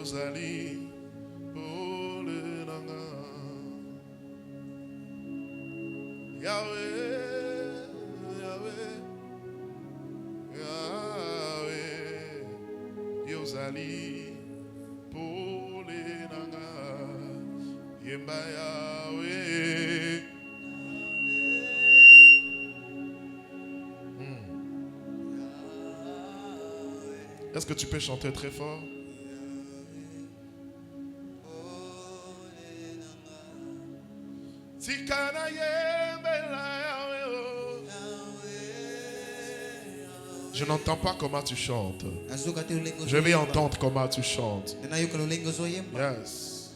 Yozali pole nanga Yahweh Yahweh Yahweh Yozali pole nanga Yemba Yahweh. Est-ce que tu peux chanter très fort? Je n'entends pas comment tu chantes. Je vais entendre comment tu chantes. Yes.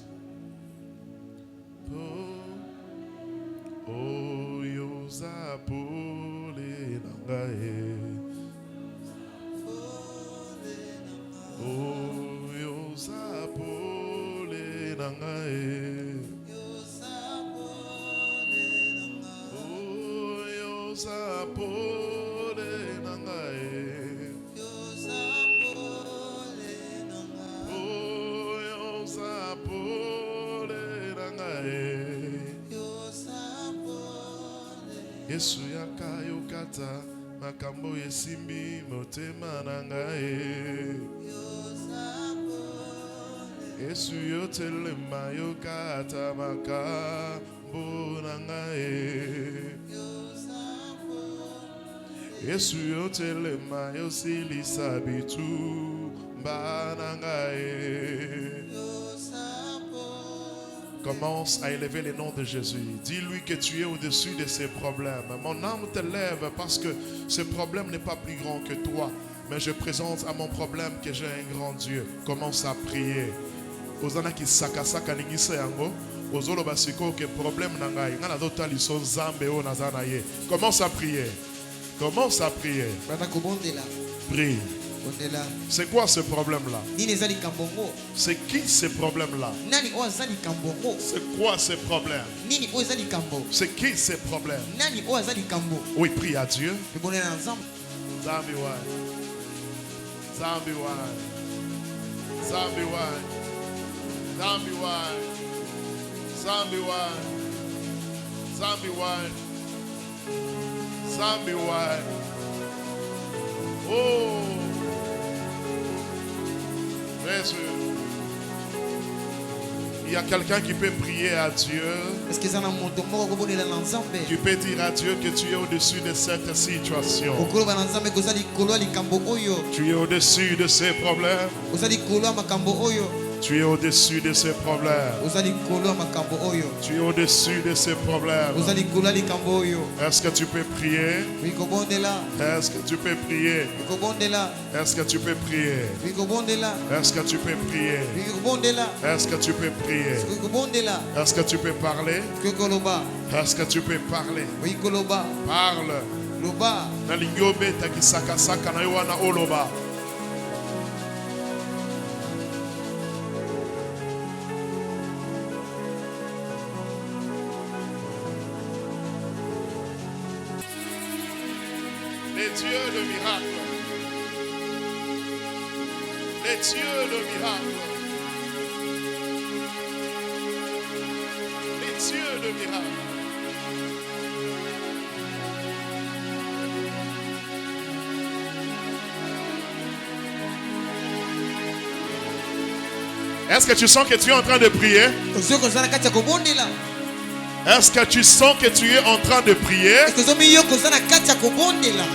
Oh, yosa pole nangae. Oh, yosa pole nangae. Oh, yosa pole nangae. Oh, yosa pole nangae. Yesu yaka yokata makambo yesimbi motema nangae. Yesu yotelema yokata makambo nangae. Yesu yotelema yosilisa bitu banangae. Commence à élever le nom de Jésus. Dis-lui que tu es au-dessus de ces problèmes. Mon âme te lève parce que ce problème n'est pas plus grand que toi. Mais je présente à mon problème que j'ai un grand Dieu. Commence à prier. Ozana ki sakasaka ningisa yango. Ozolo basiko que problème nangai. Ngana dota liso zambe o nazana ye. Commence à prier. Commence à prier. Prie. C'est quoi ce problème-là? C'est qui ce problème-là? C'est quoi ce problème? C'est qui ce problème? Oui, prie à Dieu. Zambi wai. Zambi wai. Zambi wai. Zambi wai. Zambi wai. Zambi wai. Zambi wai. Oh. Il y a quelqu'un qui peut prier à Dieu. Tu peux dire à Dieu que tu es au-dessus de cette situation. Tu es au-dessus de ces problèmes. Tu es au-dessus de ces problèmes. Tu es au-dessus de ces problèmes. Est-ce que tu peux prier? Est-ce que tu peux prier? Est-ce que tu peux prier? Est-ce que tu peux prier? Est-ce que tu peux prier? Est-ce que tu peux parler? Est-ce que tu peux parler? Parle. Les dieux de miracle. Les dieux de miracle. Les dieux de miracle. Est-ce que tu sens que tu es en train de prier? Est-ce que tu sens que tu es en train de prier?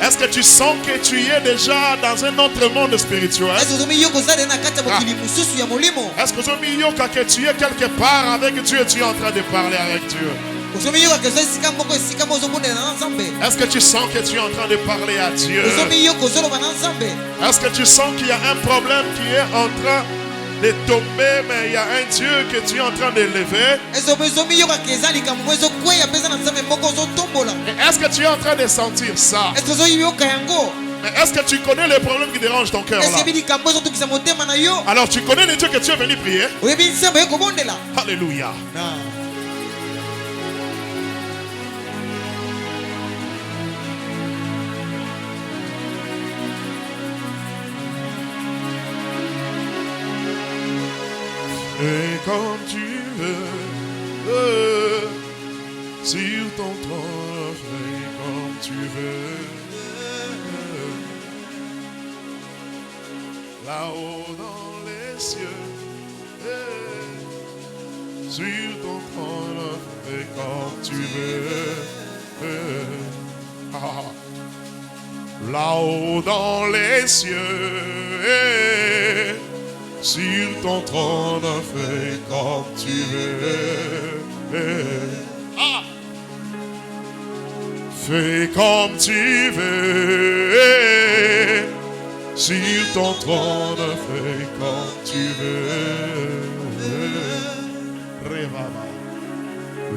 Est-ce que tu sens que tu es déjà dans un autre monde spirituel? Est-ce que tu es quelque part avec Dieu et tu es en train de parler avec Dieu? Est-ce que tu sens que tu es en train de parler à Dieu? Est-ce que tu sens qu'il y a un problème qui est en train de tomber, mais il y a un Dieu que tu es en train d'élever? Est-ce que tu es en train de sentir ça? Mais est-ce que tu connais les problèmes qui dérangent ton cœur là? Alors tu connais les dieux que tu es venu prier? Alléluia. comme tu veux. Sur ton trône, fais comme tu veux. Là-haut dans les cieux, sur ton trône, fais comme tu veux. Là-haut dans les cieux, sur ton trône, fais comme tu veux. Fais comme tu veux. Sur ton trône, fais comme tu veux.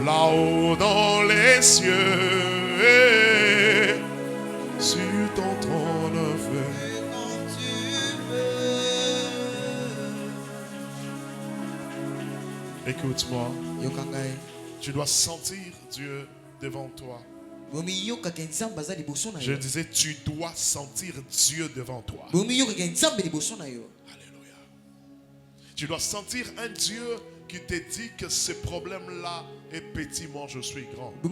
Là-haut dans les cieux, sur ton trône, fais comme tu veux. Écoute-moi, tu dois sentir Dieu devant toi. Je disais, tu dois sentir Dieu devant toi. Alléluia. Tu dois sentir un Dieu qui te dit que ce problème-là est petit, moi je suis grand. Au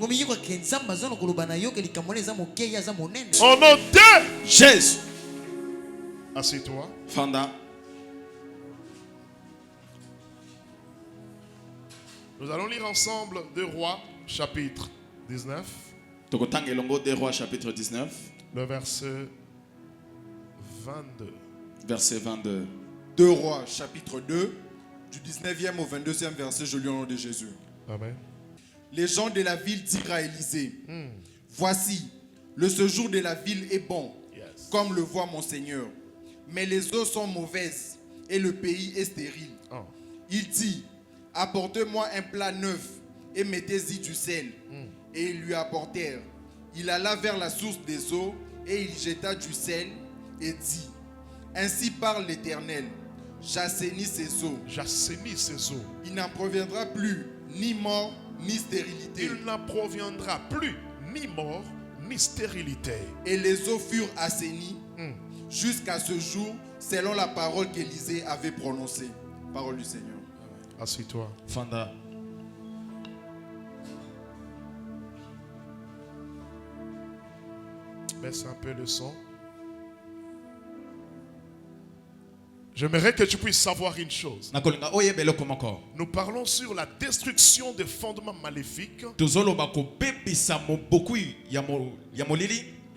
nom de Jésus. Assieds-toi. Fanda. Nous allons lire ensemble 2 Rois, chapitre 19. Des Rois, chapitre 19. Le verset 22. Verset 22. 2 Rois, chapitre 2, du 19e au 22e verset, je lis au nom de Jésus. Amen. Les gens de la ville dirent à Élisée, voici, le séjour de la ville est bon, comme le voit mon Seigneur. Mais les eaux sont mauvaises et le pays est stérile. Il dit, apportez-moi un plat neuf et mettez-y du sel. Et ils lui apportèrent. Il alla vers la source des eaux et il jeta du sel et dit, ainsi parle l'Éternel, j'assainis ces eaux. J'assainis ces eaux. Il n'en proviendra plus ni mort ni stérilité. Il n'en proviendra plus ni mort ni stérilité. Et les eaux furent assainies jusqu'à ce jour, selon la parole qu'Élisée avait prononcée. Parole du Seigneur. Assieds-toi. Fanda. Baisse un peu le son. J'aimerais que tu puisses savoir une chose. Nous parlons sur la destruction des fondements maléfiques.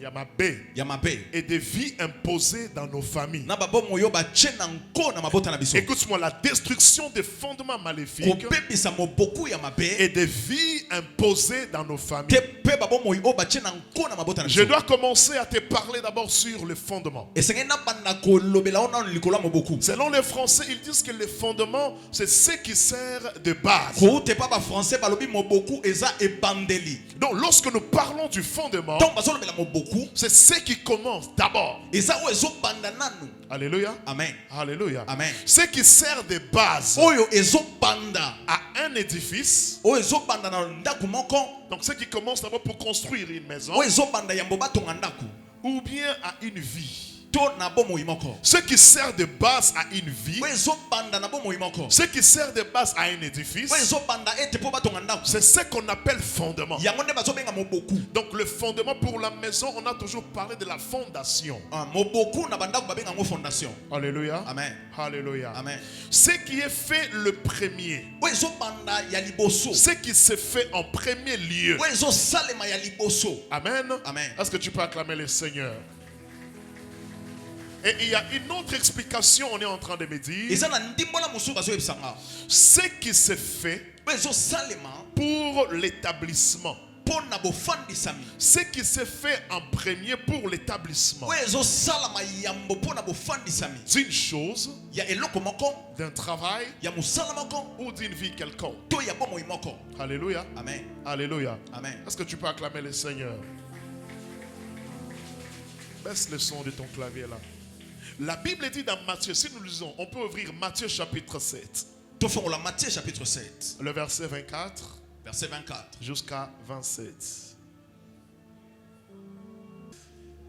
Yamabé. Et des vies imposées dans nos familles. Écoute-moi, la destruction des fondements maléfiques et des vies imposées dans nos familles. Je dois commencer à te parler d'abord sur le fondement. Selon les Français, ils disent que le fondement, c'est ce qui sert de base. Donc, lorsque nous parlons du fondement, c'est ce qui commence d'abord. Alléluia. Amen. Alléluia. Amen. Ce qui sert de base à un édifice. Donc ce qui commence d'abord pour construire une maison ou bien à une vie. Ce qui sert de base à une vie, ce qui sert de base à un édifice, c'est ce qu'on appelle fondement. Donc le fondement pour la maison, on a toujours parlé de la fondation. Alléluia. Amen. Alléluia. Amen. Ce qui est fait le premier, ce qui se fait en premier lieu. Amen. Amen. Est-ce que tu peux acclamer le Seigneur? Et il y a une autre explication, on est en train de me dire. Ce qui se fait pour l'établissement. Ce qui se fait en premier pour l'établissement d'une chose, d'un travail ou d'une vie quelconque. Alléluia. Amen. Alléluia. Amen. Est-ce que tu peux acclamer le Seigneur? Baisse le son de ton clavier là. La Bible dit dans Matthieu, si nous lisons, on peut ouvrir Matthieu chapitre 7. Matthieu chapitre 7. Le verset 24. Verset 24. Jusqu'à 27.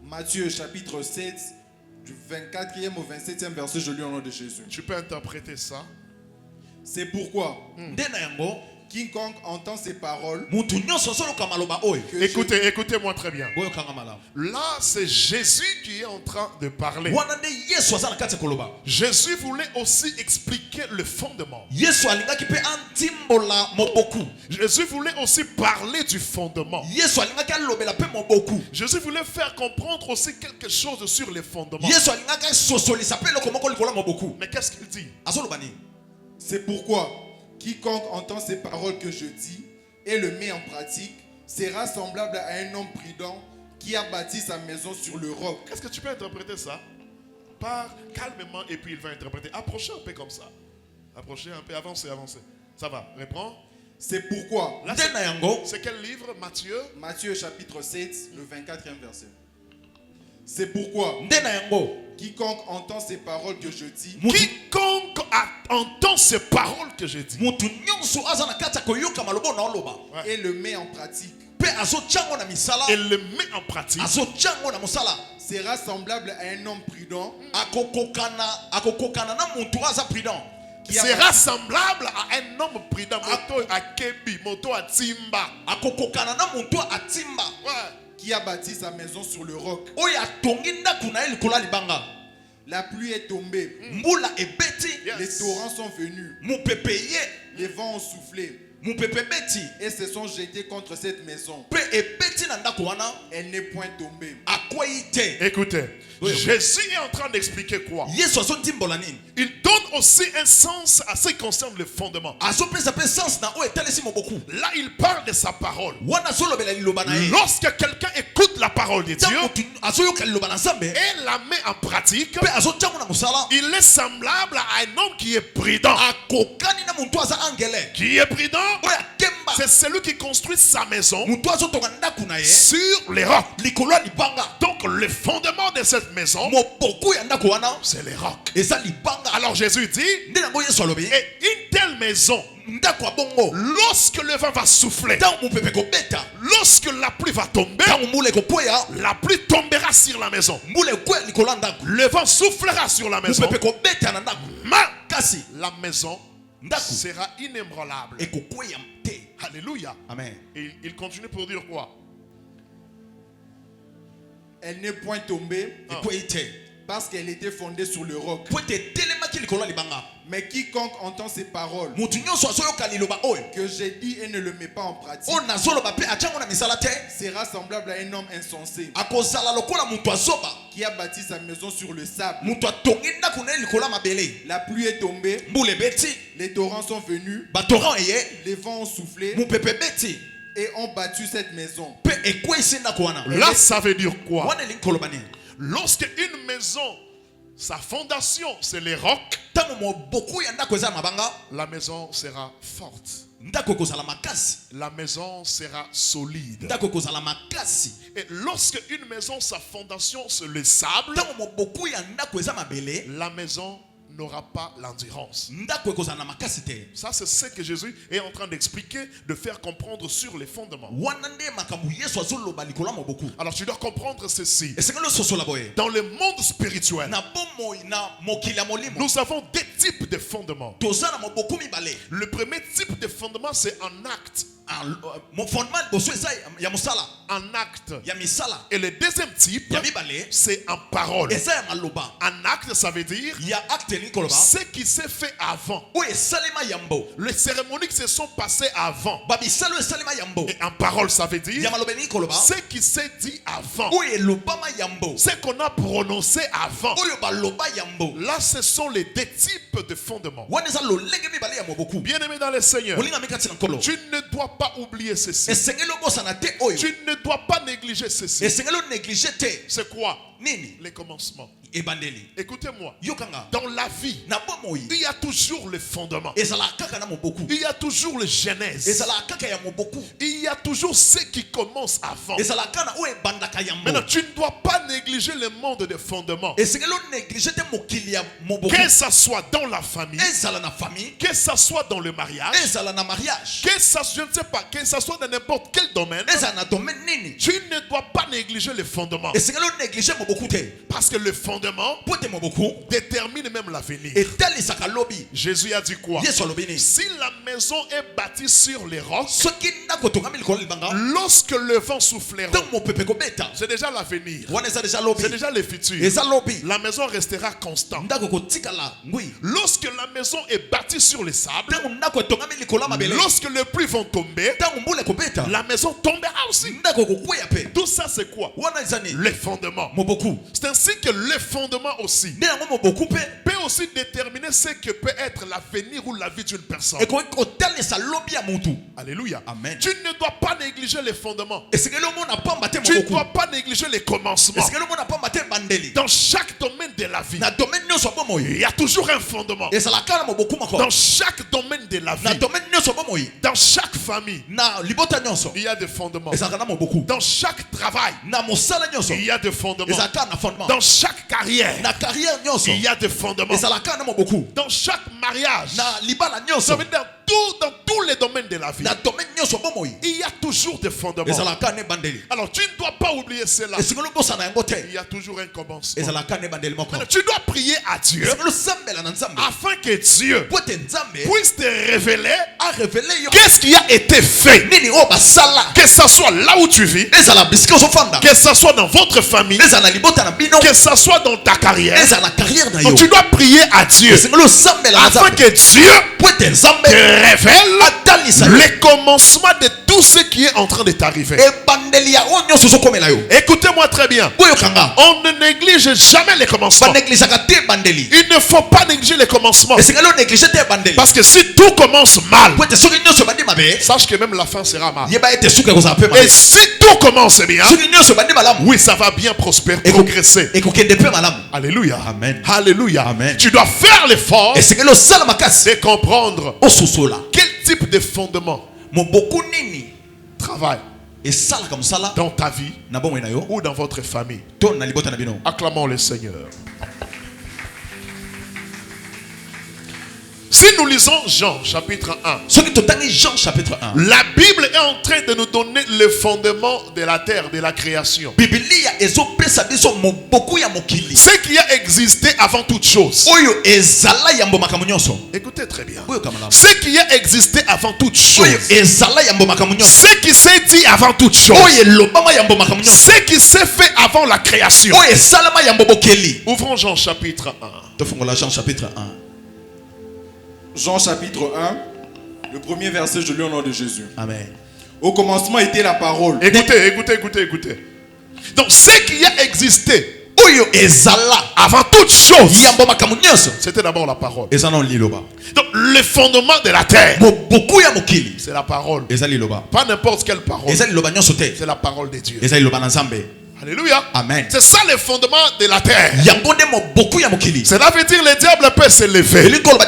Matthieu chapitre 7, du 24e au 27e verset, je lis au nom de Jésus. Tu peux interpréter ça. C'est pourquoi nde na yango quiconque entend ces paroles mutu nyonso azoloka maloba oyo que Écoutez, écoutez-moi très bien. boyokanga malamu Là, c'est Jésus qui est en train de parler. wana nde yesu aza na kati ya koloba Jésus voulait aussi expliquer le fondement. yesu alingaki mpe antimbola moboku Jésus voulait aussi parler du fondement. yesu alingaki alobela mpe moboku Jésus voulait faire comprendre aussi quelque chose sur les fondements. yesu alingaki asosolisa mpe eloko moko likolo ya moboku Mais qu'est-ce qu'il dit? azoloba nini c'est pourquoi quiconque entend ces paroles que je dis et le met en pratique sera semblable à un homme prudent qui a bâti sa maison sur le roc. Qu'est-ce que tu peux interpréter ça? Par calmement et puis il va interpréter. Approchez un peu comme ça. Approchez un peu, avancez, avancez. Ça va, reprends. C'est pourquoi, Là, nde na yango c'est quel livre? Matthieu? Matthieu chapitre 7, le 24e verset. C'est pourquoi, nde na yango quiconque entend ces paroles que je dis Quiconque entend ces paroles que j'ai dit mutu nyonso aza na kati ya koyoka maloba na oloba et le met en pratique mpe azotya ngo na misala et le met en pratique, azotya ngo na mosala sera semblable à un homme prudent akokokana na mutu aza prudent qui a sera bâti- semblable à un homme prudent. Moto à Kebi, moto à Timba. akokokana na mutu atimba Ouais. qui a bâti sa maison sur le roc. oyo atongi ndako na ye likolo ya libanga La pluie est tombée, mbula ebeti Yes. les torrents sont venus, mopepe ye les vents ont soufflé mopepe ebeti et se sont jetés contre cette maison. mpe ebeti na ndako wana Elle n'est point tombée. akwei te Écoutez, Oui, oui. Jésus est en train d'expliquer quoi? yesu azondimbola nini Il donne aussi un sens à ce qui concerne le fondement. azopesa mpe sens na oyo etalisi moboku Là, il parle de sa parole. wana azolobela liloba na ye Lorsque quelqu'un écoute la parole de Dieu ntango motu azoyoka liloba na nzambe et la met en pratique, mpe azotyango na mosala il est semblable à un homme qui est prudent. akokani na muntu aza angele Qui est prudent? oyo akemba C'est celui qui construit sa maison muntu azotonga ndako na ye sur les rocs. likolo ya libanga Donc le fondement de cette maison, moboku ya ndako wana c'est les rocs. eza libanga Alors Jésus dit, nde nango yesu alobi et une telle maison, ndako ya bongo lorsque le vent va souffler, ntango mopepe kobeta lorsque la pluie va tomber, ntango mbula ekokwea la pluie tombera sur la maison. mbula ekwea likolo ya ndako Le vent soufflera sur la maison. mopepe kobeta na ndako Mais kasi la maison ndako sera inébranlable. ekokwea te Alléluia. amen Et il continue pour dire quoi? Elle n'est point tombée ekwei te parce qu'elle était fondée sur le roc. po ete etelemaki likolo ya libanga Mais quiconque entend ces paroles mutu nyonso azoyoka liloba oyo que j'ai dit et ne le met pas en pratique oyo nazoloba mpe atyango na misala te sera semblable à un homme insensé akozala lokola mutu azoba qui a bâti sa maison sur le sable. mutu atongi ndako na ye likolo ya mabele La pluie est tombée, mbula ebeti les torrents sont venus, batoran eye les vents ont soufflé mopepe ebeti et ont battu cette maison. mpe ekwesi ndako wana Là, ça veut dire quoi? wana elingi koloba nini Lorsque une maison, sa fondation, c'est les rocs, ntango moboku ya ndako eza na mabanga la maison sera forte. ndako ekozala makasi La maison sera solide. ndako ekozala makasi Et lorsque une maison, sa fondation, c'est le sable, ntango moboku ya ndako eza mabele la maison n'aura pas l'endurance. ndako ekozala na makasi te Ça, c'est ce que Jésus est en train d'expliquer, de faire comprendre sur les fondements. wana nde makambo yesu azoloba likolo ya moboku Alors, tu dois comprendre ceci. esengeli ososola boye Dans le monde spirituel, na bomoi na mokili ya molimo nous avons deux types de fondements. toza na moboku mibale Le premier type de fondement, c'est un acte. fondement liboso eza ya mosala Un acte. ya misala Et le deuxième type, ya mibale c'est en parole. eza ya maloba Un acte, ça veut dire ya acte elingi koloba ce qui s'est fait avant. oyo esalema yambo Les cérémonies qui se sont passées avant. babisala oyo esalema yambo Et en parole, ça veut ya dire maloba elingi koloba ce qui s'est dit avant. oyo elobama yambo Ce qu'on a prononcé avant. oyo baloba yambo Là, ce sont les deux types de fondements. wana eza lolenge mibale ya moboku Bien-aimé dans le Seigneur, molingami kati na nkolo tu ne dois pas oublier ceci. esengeli obosana te oyo Tu ne dois pas négliger ceci. esengeli onéglige te C'est quoi? nini Les commencements. ebandeli Écoutez-moi. yokanga Dans la vie, na bomoi il y a toujours le fondement. ezalaka kaka na moboku Il y a toujours le genèse. ezalaka kaka ya moboku Il y a toujours ce qui commence avant. ezalaka na oyo ebandaka yambo Maintenant, tu ne dois pas négliger le monde des fondements. esengeli onéglige te mokili ya moboku Que ça soit dans dans la famille, que ça soit dans le mariage, que ça, je ne sais pas, que ça soit dans n'importe quel domaine, tu ne dois pas négliger les fondements. Parce que le fondement détermine même l'avenir. Jésus a dit quoi? Si la maison est bâtie sur les rocs, lorsque le vent soufflera, c'est déjà l'avenir, c'est déjà le futur. La maison restera constante. Lorsque la maison est bâtie sur les sables, lorsque les pluies vont tomber, la maison tombera aussi. Tout ça c'est quoi? Les fondements. C'est ainsi que les fondements aussi peut aussi déterminer ce que peut être l'avenir ou la vie d'une personne. Alléluia. Amen. Tu ne dois pas négliger les fondements. Tu ne dois pas négliger les commencements. Dans chaque domaine de la vie, il y a toujours un fondement. Dans chaque domaine de la vie, dans chaque famille, il y a des fondements. Dans chaque travail, il y a des fondements. Dans chaque carrière, il y a des fondements. Dans chaque mariage, ça veut dire dans tous les domaines de la vie, il y a toujours des fondements. Alors tu ne dois pas oublier cela. Il y a toujours un commencement. Alors, tu dois prier à Dieu afin que Dieu puisse te révéler qu'est-ce qui a été fait. Que ce soit là où tu vis, que ce soit dans votre famille, que ce soit dans ta carrière. Donc, tu dois prier à Dieu afin que Dieu te révèle les commencements de tout ce qui est en train de t'arriver. Écoutez-moi très bien. On ne néglige jamais les commencements. Il ne faut pas négliger les commencements. Parce que si tout commence mal, sache que même la fin sera mal. Et si tout commence bien, oui, ça va bien prospérer, progresser. Alléluia. Amen. Alléluia. Amen. Tu dois faire l'effort de comprendre quel type de fondement travaille dans ta vie ou dans votre famille. Acclamons le Seigneur. Si nous lisons Jean chapitre 1, la Bible est en train de nous donner le fondement de la terre, de la création. Ce qui a existé avant toute chose. Écoutez très bien. Ce qui a existé avant toute chose. Ce qui s'est dit avant toute chose. Ce qui s'est fait avant la création. Ouvrons Jean chapitre 1. Jean chapitre 1. Jean chapitre 1, le premier verset, je lis au nom de Jésus. Amen. Au commencement était la parole. Écoutez. Donc ce qui a existé avant toute chose, c'était d'abord la parole. Donc le fondement de la terre, c'est la parole. Pas n'importe quelle parole. C'est la parole de Dieu. Alléluia. Amen. C'est ça le fondement de la terre. Cela veut dire le diable peut s'élever. Les combats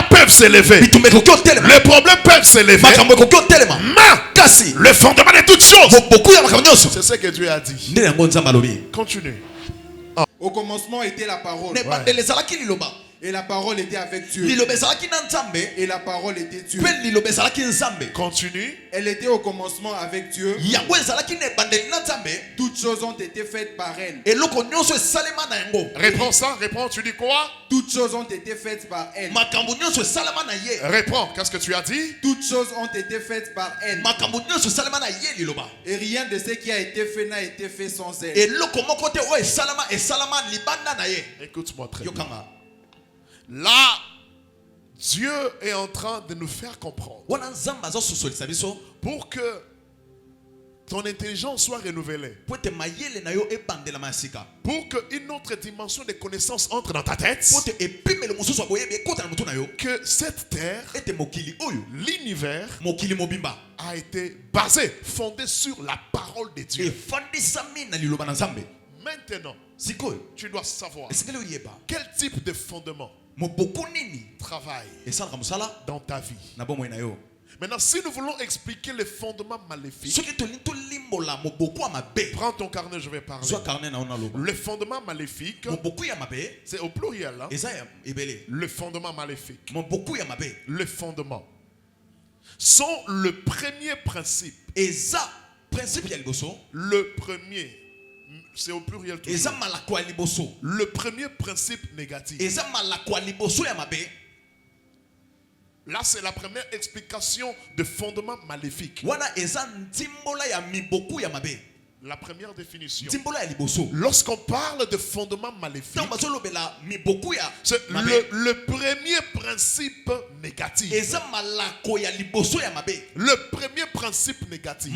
peuvent s'élever. Les problèmes peuvent s'élever. Mais le fondement de toutes choses, c'est ce que Dieu a dit. Continue. Au commencement était la parole. Et la parole était avec Dieu. Et la parole était Dieu. Continue. Elle était au commencement avec Dieu. Toutes choses ont été faites par elle. Réponds ça. Réponds. Tu dis quoi? Toutes choses ont été faites par elle. Réponds. Qu'est-ce que tu as dit? Toutes choses ont été faites par elle. Et rien de ce qui a été fait n'a été fait sans elle. Écoute-moi très bien. Là, Dieu est en train de nous faire comprendre pour que ton intelligence soit renouvelée, pour qu'une autre dimension de connaissance entre dans ta tête, que cette terre, l'univers, a été basé, fondé sur la parole de Dieu. Maintenant, tu dois savoir quel type de fondement travaille dans ta vie. Maintenant, si nous voulons expliquer les fondements maléfiques, Prends ton carnet, je vais parler. Le fondement maléfique, c'est au pluriel. Hein? Le fondement maléfique. Le fondement sont le premier principe. Le premier, c'est au pluriel toujours. Le premier principe négatif. Là, c'est la première explication de fondement maléfique. La première définition. Lorsqu'on parle de fondement maléfique, c'est le premier principe négatif. Le premier principe négatif.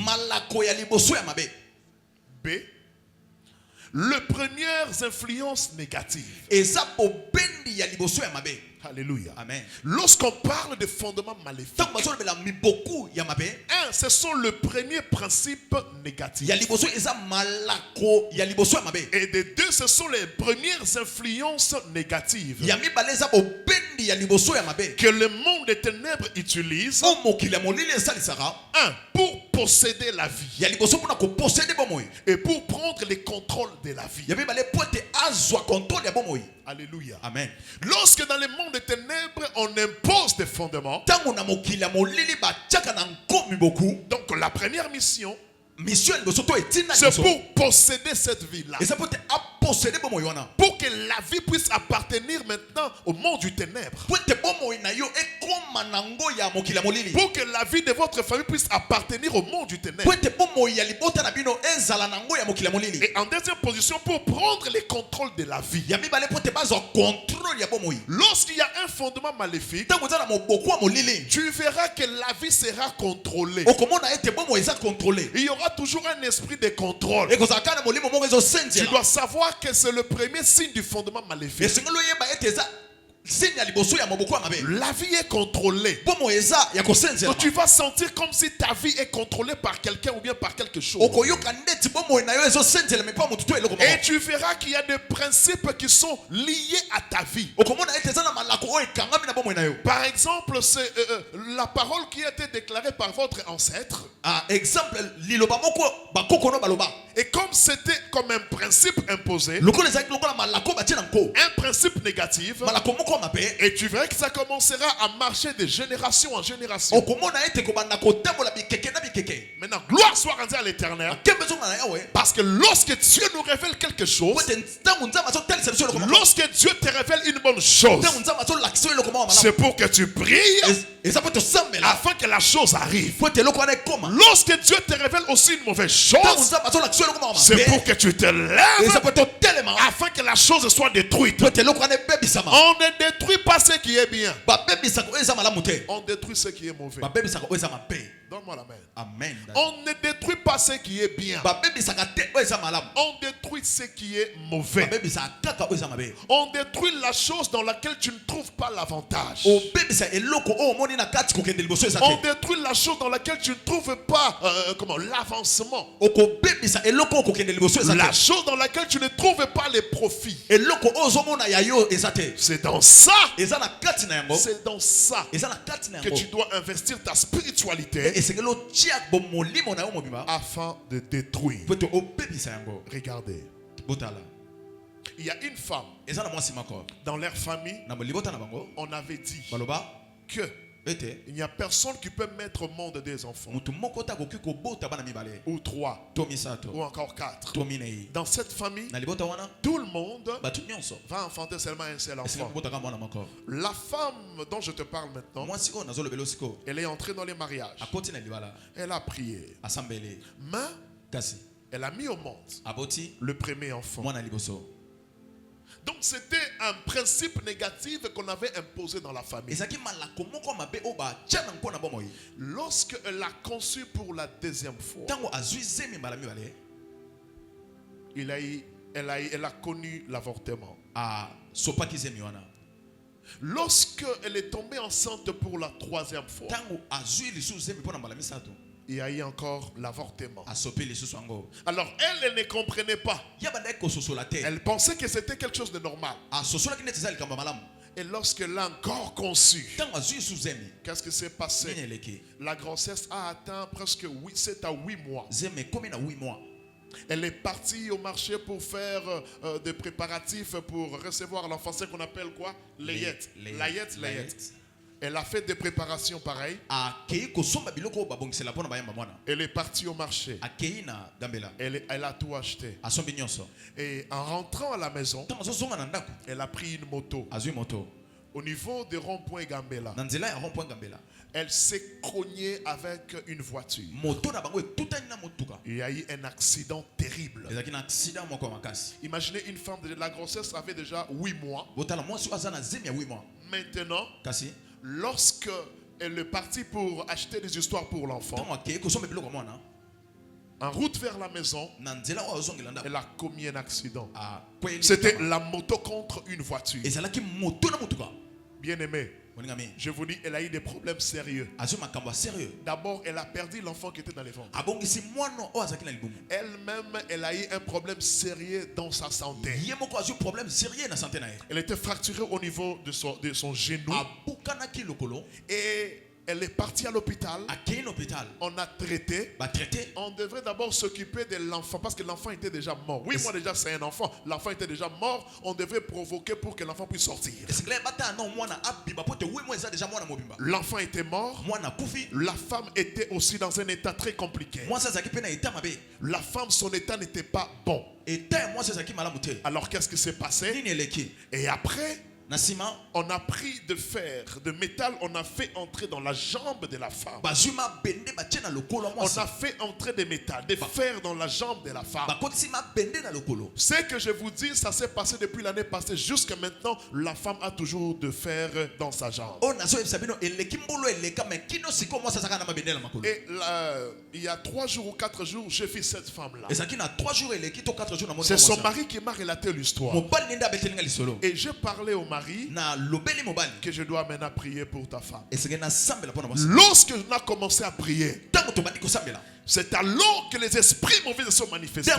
B. Les premières influences négatives. Alléluia. Amen. Lorsqu'on parle de fondement maléfique, ce sont le premier principe négatif. Et des deux, ce sont les premières influences négatives que le monde des ténèbres utilise. Pour posséder la vie et pour prendre les contrôles de la vie. Alléluia. Amen. Lorsque dans le monde des ténèbres on impose des fondements, donc la première mission, c'est pour posséder cette vie-là. Pour que la vie puisse appartenir maintenant au monde du ténèbre. Pour que la vie de votre famille puisse appartenir au monde du ténèbre. Et en deuxième position, pour prendre les contrôles de la vie. Lorsqu'il y a un fondement maléfique, tu verras que la vie sera contrôlée. Il y aura toujours un esprit de contrôle. Tu dois savoir que c'est le premier signe du fondement maléfique. La vie est contrôlée. Donc tu vas sentir comme si ta vie est contrôlée par quelqu'un ou bien par quelque chose. Et tu verras qu'il y a des principes qui sont liés à ta vie. Par exemple, c'est la parole qui a été déclarée par votre ancêtre. Et comme c'était comme un principe imposé, un principe négatif, et tu verras que ça commencera à marcher de génération en génération. Maintenant, gloire soit rendue à l'Éternel. Parce que lorsque Dieu nous révèle quelque chose, lorsque Dieu te révèle une bonne chose, c'est pour que tu pries afin que la chose arrive. Lorsque Dieu te révèle aussi une mauvaise chose, c'est pour que tu te lèves afin que la chose soit détruite. On ne détruit pas ce qui est bien. On détruit ce qui est mauvais. Donne-moi la main. Amen. On ne détruit pas ce qui est bien. On détruit ce qui est mauvais. On détruit la chose dans laquelle tu ne trouves pas l'avantage. On détruit la chose dans laquelle tu ne trouves pas l'avancement. La chose dans laquelle tu ne trouves pas les profits. C'est dans ça. C'est dans ça que tu dois investir ta spiritualité afin de détruire. Regardez. Il y a une femme. Dans leur famille, on avait dit que il n'y a personne qui peut mettre au monde des enfants. Ou 3. Ou encore 4. Dans cette famille, tout le monde va enfanter seulement un seul enfant. La femme dont je te parle maintenant, elle est entrée dans les mariages. Elle a prié. Mais elle a mis au monde le premier enfant. Donc c'était un principe négatif qu'on avait imposé dans la famille. Lorsqu'elle a conçu pour la deuxième fois, elle a connu l'avortement. Lorsqu'elle est tombée enceinte pour la troisième fois, il y a eu encore l'avortement. Alors elle ne comprenait pas. Elle pensait que c'était quelque chose de normal. Et lorsqu'elle l'a encore conçu, ntango azwi susu zemi qu'est-ce qui s'est passé? nini eleki La grossesse a atteint presque 7 à 8 mois. zemi ekomi na 8 mois. Elle est partie au marché pour faire des préparatifs pour recevoir l'enfant, ce qu'on appelle quoi? Layette. Layette. Elle a fait des préparations pareilles. Akei kosomba biloko babongisela pona bayamba mwana. Elle est partie au marché. Akei na gambela. Elle a tout acheté. Asombi nyonso. Et en rentrant à la maison, Ntango azozonga na ndako elle a pris une moto. azwi moto. Au niveau des ronds-points Gambela, Na nzela ya rond-point gambela. elle s'est cognée avec une voiture. Moto na bango etutani na motuka. Il y a eu un accident terrible. Ezalaki na accident moko ya makasi. Imaginez une femme, la grossesse avait déjà 8 mois. Botala mwasi oyo aza na zemi ya 8 mois. Maintenant, Kasi lorsque elle est partie pour acheter des histoires pour l'enfant, ntango akei kosomba biloko ya mwana en route vers la maison, na nzela oyo azongela ndako elle a commis un accident. akweli. C'était la moto contre une voiture. ezalaki moto na motuka. Bien aimé, Moningami je vous dis, elle a eu des problèmes sérieux. azwi makambo ya sérieux. D'abord, elle a perdu l'enfant qui était dans les ventres. Abongisi mwana oyo azalaki na libumu. Elle-même, elle a eu un problème sérieux dans sa santé. Ye moko azwi problème sérieux na santé na ye. Elle était fracturée au niveau de son genou. Abukanaki lokolo. Et elle est partie à l'hôpital. Akei na hôpital. On a traité. Batraité. On devrait d'abord s'occuper de l'enfant parce que l'enfant était déjà mort. Oui, moi déjà c'est un enfant. L'enfant était déjà mort. On devait provoquer pour que l'enfant puisse sortir. L'enfant était mort. La femme était aussi dans un état très compliqué. La femme, son état n'était pas bon. Alors qu'est-ce qui s'est passé? Et après, on a pris de fer, de métal, on a fait entrer dans la jambe de la femme. On a fait entrer des métals, des fers dans la jambe de la femme. Ce que je vous dis, ça s'est passé depuis l'année passée. Jusqu'à maintenant, la femme a toujours de fer dans sa jambe. Et il y a 3 jours ou 4 jours, j'ai vu cette femme-là. C'est son mari qui m'a relaté l'histoire. Et j'ai parlé au mari que je dois maintenant prier pour ta femme. Lorsque on a commencé à prier, c'est alors que les esprits mauvais se sont manifestés.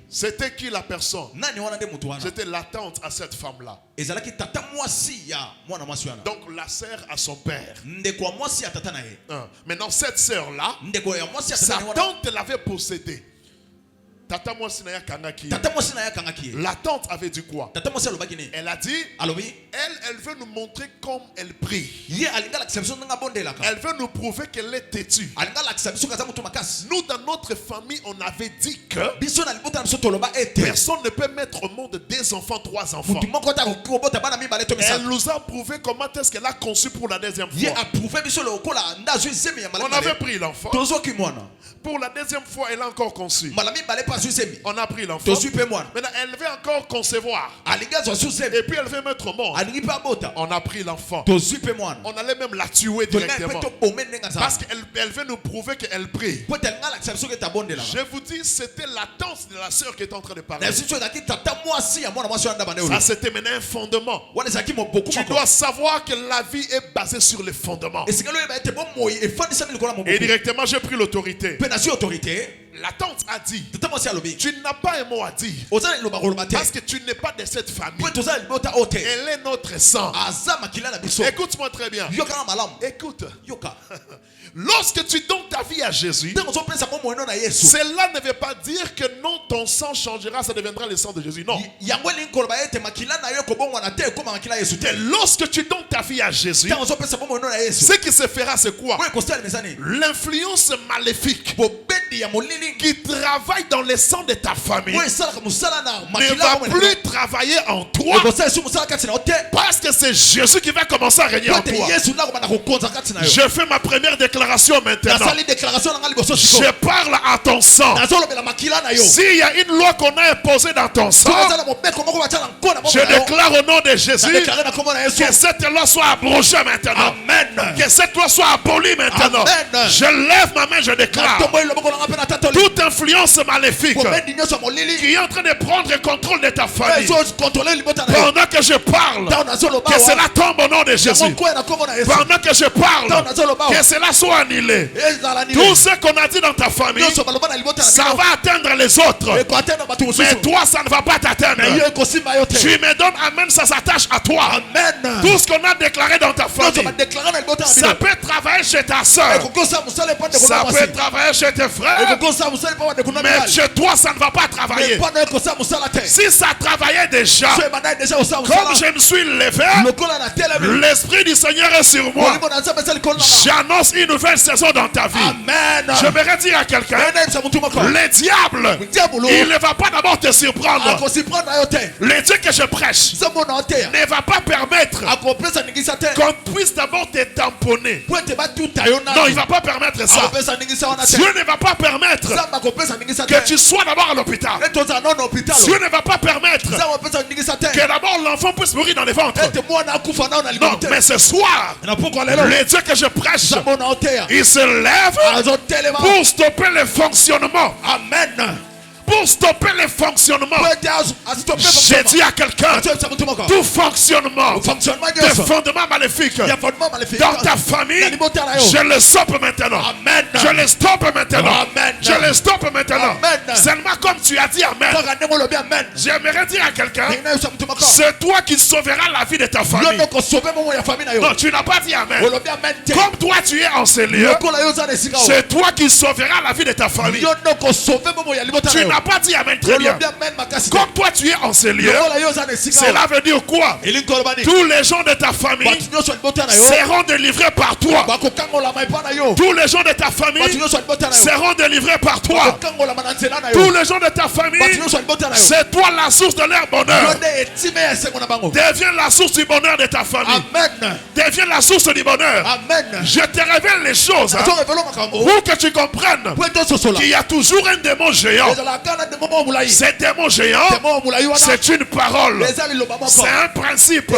C'était qui la personne? C'était la tante à cette femme-là. Donc la sœur à son père. Maintenant cette sœur-là, sa tante l'avait possédée. La tante avait dit quoi? Elle a dit, elle veut nous montrer comme elle prie. Elle veut nous prouver qu'elle est têtue. Nous, dans notre famille, on avait dit que personne ne peut mettre au monde 2 enfants, 3 enfants. Elle nous a prouvé comment est-ce qu'elle a conçu pour la 2e fois. On avait pris l'enfant. Pour la 2e fois, elle a encore conçu. On a pris l'enfant. Maintenant, elle veut encore concevoir. Et puis elle veut mettre au monde. On a pris l'enfant. On allait même la tuer directement. Parce qu'elle veut nous prouver qu'elle prie. Je vous dis, c'était la tante de la sœur qui est en train de parler. Ça, c'était maintenant un fondement. Tu dois savoir que la vie est basée sur les fondements. Et directement, j'ai pris l'autorité. La tante a dit, tu n'as pas un mot à dire. Parce que tu n'es pas de cette famille. Elle est notre sang. Écoute-moi très bien. Écoute. Lorsque tu donnes ta vie à Jésus, cela ne veut pas dire que non, ton sang changera, ça deviendra le sang de Jésus. Non. Et lorsque tu donnes ta vie à Jésus, ce qui se fera, c'est quoi? L'influence maléfique qui travaille dans le sang de ta famille ne va plus travailler en toi, parce que c'est Jésus qui va commencer à régner en toi. Je fais ma première déclaration maintenant. Je parle à ton sang. S'il y a une loi qu'on a imposée dans ton sang, je déclare au nom de Jésus que cette loi soit abrogée maintenant. Amen. Que cette loi soit abolie maintenant. Amen. Je lève ma main, je déclare toute influence maléfique qui est en train de prendre le contrôle de ta famille, pendant que je parle, que cela tombe au nom de Jésus. Pendant que je parle, que cela soit annulé. Tout ce qu'on a dit dans ta famille, ça va atteindre les autres. Mais toi, ça ne va pas t'atteindre. Tu me donnes amen, ça s'attache à toi. Amen. Tout ce qu'on a déclaré dans ta famille, ça peut travailler chez ta soeur, ça peut travailler chez tes frères, mais chez toi, ça ne va pas travailler. Si ça travaillait déjà, comme je me suis levé, l'Esprit du Seigneur est sur moi. J'annonce une nouvelle saison dans ta vie. Amen. Je voudrais dire à quelqu'un, le diable, il ne va pas d'abord te surprendre. Le Dieu que je prêche ne va pas permettre qu'on puisse d'abord te tamponner. Non, il ne va pas permettre ça. Dieu ne va pas permettre que tu sois d'abord à l'hôpital. Dieu ne va pas permettre que d'abord l'enfant puisse mourir dans les ventres. Non, mais ce soir, le Dieu que je prêche, il se lève pour stopper le fonctionnement. Amen. Pour stopper le fonctionnement. J'ai dit à quelqu'un, tout fonctionnement de fondement maléfique dans ta famille, je le stoppe maintenant. Amen. Je le stoppe maintenant. Amen. Je le stoppe maintenant. Amen. Seulement comme tu as dit amen, j'aimerais dire à quelqu'un, c'est toi qui sauveras la vie de ta famille. Non, tu n'as pas dit amen. Comme toi tu es en ce lieu, c'est toi qui sauveras la vie de ta famille. Tu n'as pas dit amen très bien. Comme toi tu es en ce lieu, cela veut dire quoi? Tous les gens de ta famille seront délivrés par toi. Tous les gens de ta famille seront délivrés par toi. Tous les gens de ta famille, c'est toi la source de leur bonheur. Deviens la source du bonheur de ta famille. Deviens la source du bonheur. Je te révèle les choses pour que tu comprennes qu'il y a toujours un démon géant. Cet démon géant, c'est une parole, c'est un principe,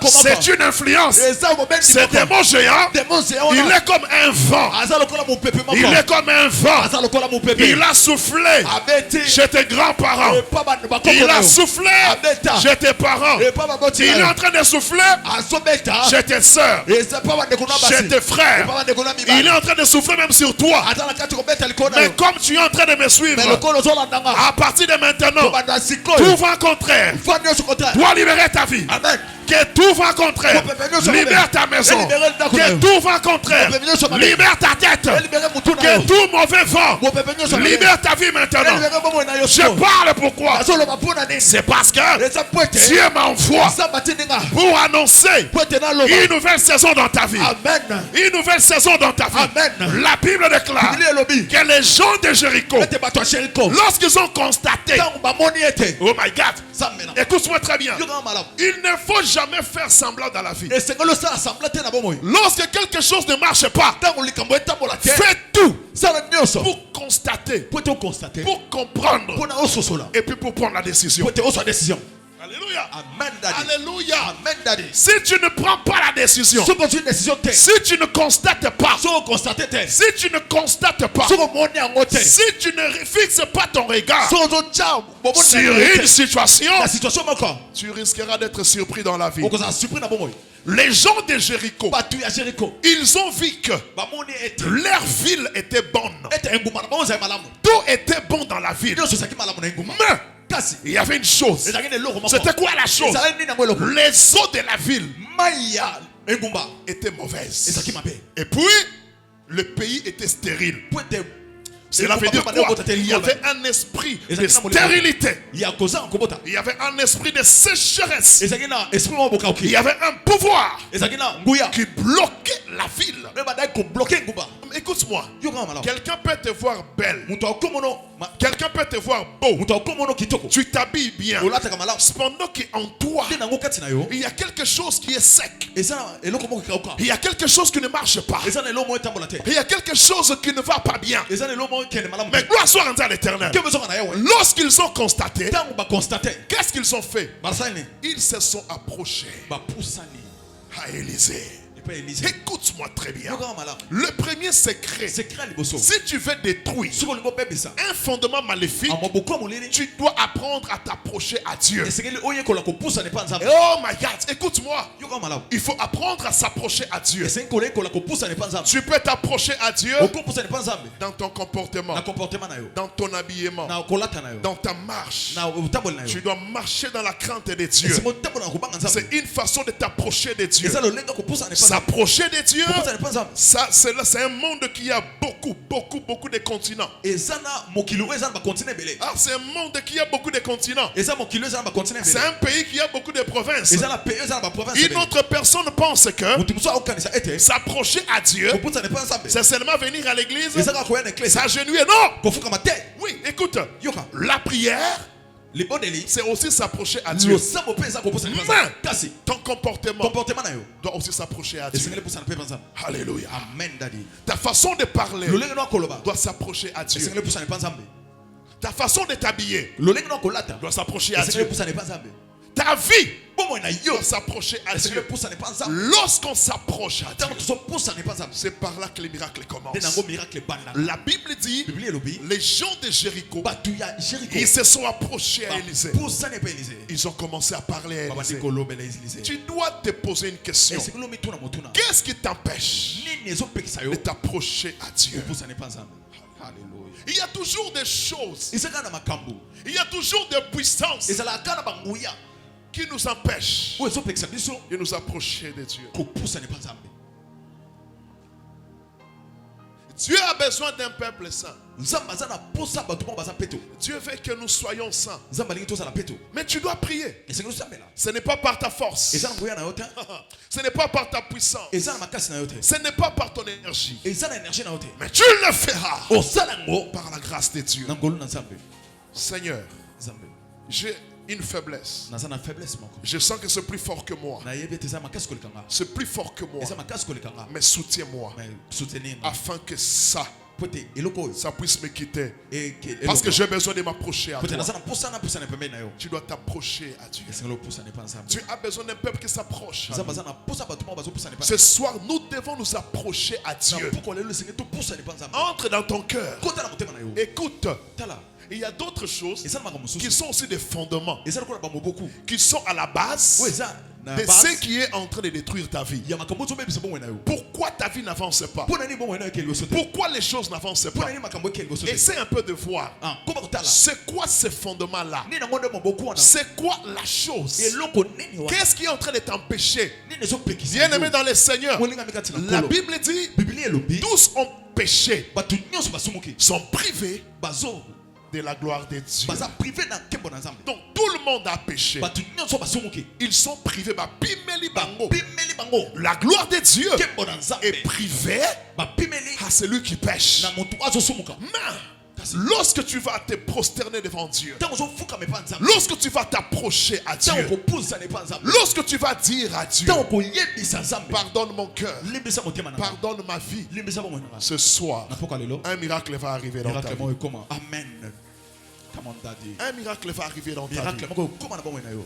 c'est une influence. Ce démon géant, il est comme un vent. Il est comme un vent. Il a soufflé chez tes grands-parents. Il a soufflé chez tes parents. Il est en train de souffler chez tes soeurs, chez tes frères. Il est en train de souffler même sur toi. Mais comme tu es en train de me suivre, à partir de maintenant, tout va contraire doit libérer ta vie. Amen. Que tout va contraire libère ta maison. Que tout va contraire libère ta tête. Que tout mauvais vent libère ta vie maintenant. Je parle pourquoi? C'est parce que Dieu m'envoie pour annoncer une nouvelle saison dans ta vie. Une nouvelle saison dans ta vie. La Bible déclare que les gens de Jéricho, lorsqu'ils ont constaté, oh my God, écoute-moi très bien, il ne faut jamais faire semblant dans la vie. Lorsque quelque chose ne marche pas, fais tout pour constater, pour comprendre et puis pour prendre la décision. Alléluia. Amen, daddy. Alléluia. Amen, daddy. Si tu ne prends pas la décision, si tu ne constates pas, si tu ne constates pas, si tu ne fixes pas ton regard sur une situation, tu risqueras d'être surpris dans la vie. Les gens de Jéricho, ils ont vu que leur ville était bonne. Tout était bon dans la ville. Mais il y avait une chose. C'était quoi la chose? Les eaux de la ville étaient mauvaises. Et puis, le pays était stérile. Cela veut dire quoi? Il y avait un esprit de stérilité. Il y avait un esprit de sécheresse. Il y avait un pouvoir qui bloquait la ville. Écoute-moi. Quelqu'un peut te voir belle. Quelqu'un peut te voir beau. Tu t'habilles bien. Cependant qu'en toi, il y a quelque chose qui est sec. Il y a quelque chose qui ne marche pas. Il y a quelque chose qui ne va pas bien. Mais gloire soit rendue à l'Éternel. Lorsqu'ils ont constaté, qu'est-ce qu'ils ont fait? Ils se sont approchés à Élisée. Écoute-moi très bien. Yoka malamu. Le premier secret, Secret liboso. si tu veux détruire Soko lingo bebisa. un fondement maléfique, Amaboko molele. tu dois apprendre à t'approcher à Dieu. Esengeli oye kola kopusa ne pa nzambe. Oh my God, écoute-moi. Yoka malamu. Il faut apprendre à s'approcher à Dieu. Esengeli kola kopusa ne pa nzambe. Tu peux t'approcher à Dieu Okopusa ne pa nzambe. dans ton comportement, Na comportement na yo. dans ton habillement, Na kolata na yo. dans ta marche. Na utabol na yo. Tu dois marcher dans la crainte de Dieu. Esengeli utabol na kubanga nzambe. C'est une façon de t'approcher de Dieu. Eza lo lenga kopusa ne pa nzambe. S'approcher de Dieu, Kopusa ne pa nzambe. ça, c'est un monde qui a beaucoup de continents. Eza na mokili eza na ba continent belé. Ah, c'est un monde qui a beaucoup de continents. Eza mokili eza na ba continent belé. C'est un pays qui a beaucoup de provinces. Eza na pays eza na ba province Une belé. autre personne pense que Mutu muso akanisa ete. s'approcher à Dieu, Kopusa ne pa nzambe. c'est seulement venir à l'église, Eza ka koya na église. s'agenouiller. Non! Kofuka mate. Oui, écoute, Yoka. la prière, Libodeli. c'est aussi s'approcher à Dieu. Lo sabo pe eza kopusa ne pa nzambe. Kasi Ton comportement comportement na yo. doit aussi s'approcher à Dieu. Esengeli pusa ne pa nzambe. Alléluia. Amen daddy. Ta façon de parler Lo lenga no koloba. doit s'approcher à Dieu. Esengeli pusa ne pa nzambe. Ta façon de t'habiller Lo lenga no kolata. doit s'approcher à Esengeli Dieu. pusa ne pa nzambe. Ta vie Bomo na yo. doit s'approcher à Esengeli Dieu. pusa ne pa nzambe. Lorsqu'on s'approche à Tango Dieu, to pusa ne pa nzambe. c'est par là que les miracles De commencent. nango miracle banda. La Bible dit, Biblia elobi. les gens de Jéricho, Batu ya Jericho. ils se sont approchés à Élisée. Pusa ne pa Élisée. Ils ont commencé à parler à Baba Élisée. ndiko lobela Élisée. Tu dois te poser une question. Esengeli mituna motuna. Qu'est-ce qui t'empêche Nini ezopekisa yo. de t'approcher à Dieu? Pusa ne pa nzambe. Hallelujah. Il y a toujours des choses, Ezaka na makambo. il y a toujours des puissances Ezala kana banguya. qui nous empêchent O ezopekisa biso. de nous approcher de Dieu. Ko pusa ne pa nzambe. Dieu a besoin d'un peuple saint. Nzambe aza na posa bato mo baza peto. Dieu veut que nous soyons saints. Nzambe alingi tozala peto. Mais tu dois prier. Esengeli osambela. Ce n'est pas par ta force. Eza na nguya na yo te. Ce n'est pas par ta puissance. Eza na makasi na yo te. Ce n'est pas par ton énergie. Eza na énergie na yo te. Mais tu le feras Osala ngo par la grâce de Dieu. na ngolu na Nzambe. Seigneur, Nzambe. j'ai une faiblesse. Naza na faiblesse moko. Je sens que c'est plus fort que moi. Na yebi eza makasi kolekanga. C'est plus fort que moi. Eza makasi kolekanga. Mais soutiens-moi Mais soutenir moi. afin que ça Pote eloko oyo. puisse me quitter. Et que Parce que j'ai besoin de m'approcher à Pote toi. naza na posa na posa na pembe na yo. Tu dois t'approcher à Dieu. Esengeli oposa ne pa Nzambe. Tu as besoin d'un peuple qui s'approche. à Nzambe nous. aza na posa bato mo bazoposa ne pa. Ce soir, nous devons nous approcher à Na Dieu. poko lelo esengeli toposa ne pa Nzambe. Entre dans ton cœur. Kota na motema na yo. Écoute, Tala. il y a d'autres choses Eza na makambo qui mosusu. sont aussi des fondements, Eza lokola bamoboku. qui sont à la base O eza na de base. ce qui est en train de détruire ta vie. Ya makambo ozobebisa bomoi na yo. Pourquoi ta vie n'avance pas? Mpo na nini bomoi na yo ekeli liboso te? Pourquoi les choses n'avancent Mpo na pas? nini makambo ekeli liboso te? Essaie un peu de voir. Ah, koba kotala. C'est quoi ces fondements-là? Nini nango nde moboku wana? C'est quoi la chose? Eloko nini wana? Qu'est-ce qui est en train de t'empêcher? Nini ezopekisa yo? Bien-aimé dans le Seigneur, Molinga mikati na la nkolo. Bible dit, Biblia elobi tous ont péché, bato nyonso basumuki sont privés bazo de la gloire de Dieu. baza privé na nkembo na Nzambe. Donc tout le monde a péché. Bato nyonso basumuki Ils sont privés. Bapimeli bango. bapimeli bango La gloire de Dieu nkembo na Nzambe est privée bapimeli à celui qui pêche. na moto azosumuka. Mais lorsque tu vas te prosterner devant Dieu, Ntango ozofukama epa Nzambe. lorsque tu vas t'approcher à Dieu, Ntango kopusana epa Nzambe. lorsque tu vas dire à Dieu, Ntango koyebisa Nzambe. pardonne mon cœur, Limbisa motema na nga. pardonne ma vie, Limbisa bomoi na nga. ce soir, Na poko lelo. un miracle va arriver dans ta Miracle vie. moko ekoma. Amen. Come on daddy. Un miracle va arriver dans ta vie. Miracle moko ekoma na bomoi na yo.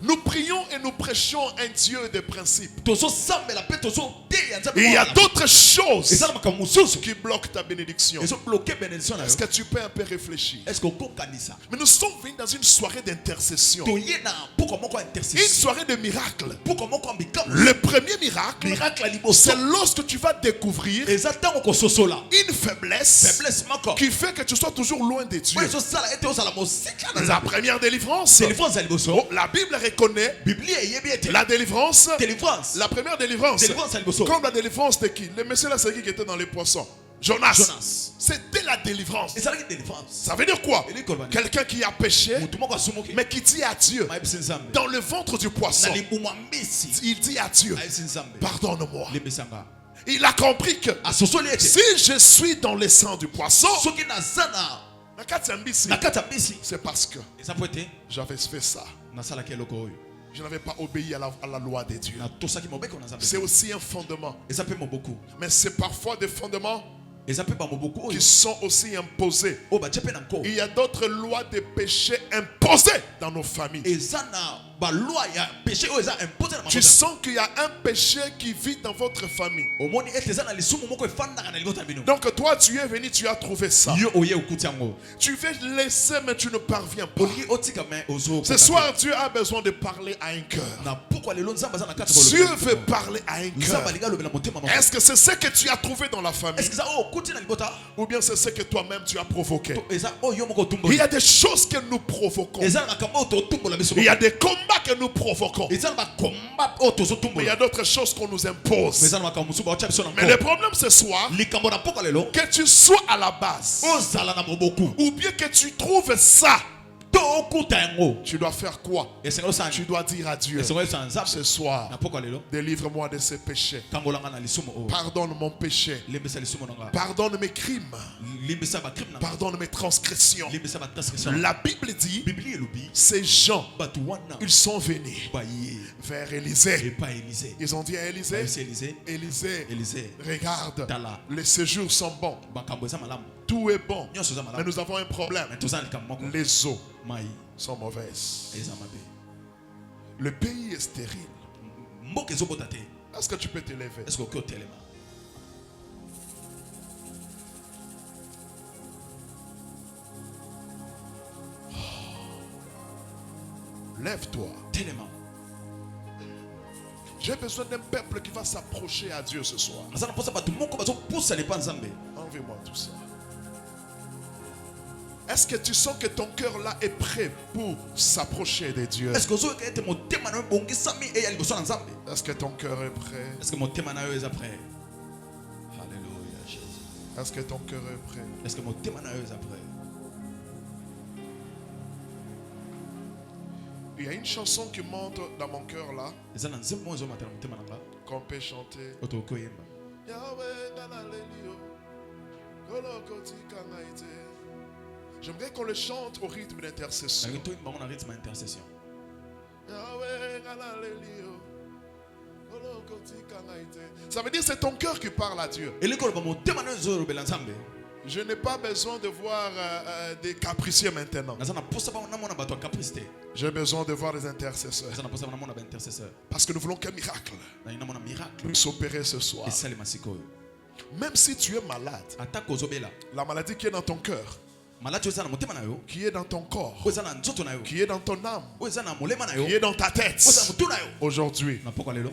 Nous prions et nous prêchons un Dieu de principe. Tozosambela pe tozoteya Nzambe. Il y a d'autres choses eza na makambo mosusu qui bloquent ta bénédiction. ezobloke bénédiction na yo. Est-ce que tu peux un peu réfléchir? Est-ce que okokanisa Mais nous sommes venus dans une soirée d'intercession. toye na poko moko ya Une intercession soirée de miracles. poko moko ya bikambo. Le premier miracle, miracle ya liboso c'est lorsque tu vas découvrir eza ntango kososola une faiblesse faiblesse moko qui fait que tu sois toujours loin de Dieu. oyo ezosala ete ozala mosika na La Nzambe. première délivrance, délivrance ya liboso oh, la Bible reconnaît biblia eyebi ete la délivrance, délivrance la première délivrance, délivrance ya liboso comme la délivrance de qui? Le monsieur là, c'est qui était dans les poissons? Jonas. Jonas. C'était la délivrance. ezalaki délivrance Ça veut dire quoi? Eli kolobani. Quelqu'un qui a péché, motu moko asumuki mais qui dit à Dieu, mayebisi Nzambe dans le ventre du poisson, na libumu ya mbisi il dit à Dieu, ayebisi Nzambe pardonne-moi. limbisanga Il a compris que asosoli ete si je suis dans le sang du poisson, soki naza na kati ya mbisi, na kati ya mbisi c'est parce que eza po ete j'avais fait ça. nasalaki eloko oyo Je n'avais pas obéi à la loi de Dieu. natosaki mobeko na Nzambe C'est aussi un fondement. eza mpe moboku Mais c'est parfois des fondements eza mpe bamoboku qui oyo sont aussi imposés. oyo batie mpe na nko Il y a d'autres lois de péché imposées dans nos familles. eza na Tu sens qu'il y a un péché qui vit dans votre famille. Donc toi, tu es venu, tu as trouvé ça. Tu veux laisser, mais tu ne parviens pas. Ce soir, Dieu a besoin de parler à un cœur. Dieu veut parler à un cœur. Est-ce que c'est ce que tu as trouvé dans la famille? Ou bien c'est ce que toi-même tu as provoqué? Il y a des choses que nous provoquons. Il y a des combats que nous provoquons. Mais il y a d'autres choses qu'on nous impose. Mais le problème ce soir, que tu sois à la base, ou bien que tu trouves ça, tu dois faire quoi? Tu dois dire à Dieu, ce soir, délivre-moi de ces péchés. Pardonne mon péché. Pardonne mes crimes. Pardonne mes transgressions. La Bible dit, ces gens, ils sont venus vers Élisée. Ils ont dit à Élisée, Élisée, regarde, les séjours sont bons. Tout est bon. Mais nous avons un problème. Les eaux sont mauvaises. Le pays est stérile. Est-ce que tu peux te lever? Lève-toi. J'ai besoin d'un peuple qui va s'approcher à Dieu ce soir. Enlève-moi tout ça. Est-ce que tu sens que ton cœur là est prêt pour s'approcher de Dieu? Est-ce que ton cœur est prêt? Alléluia, Jésus. Est-ce que ton cœur est prêt? Il y a une chanson qui monte dans mon cœur là, qu'on peut chanter. J'aimerais qu'on le chante au rythme d'intercession. Ça veut dire que c'est ton cœur qui parle à Dieu. Je n'ai pas besoin de voir des capricieux maintenant. J'ai besoin de voir des intercesseurs. Parce que nous voulons qu'un miracle puisse s'opérer ce soir. Même si tu es malade, la maladie qui est dans ton cœur, qui est dans ton corps, qui est dans ton âme, qui est dans ta tête, aujourd'hui,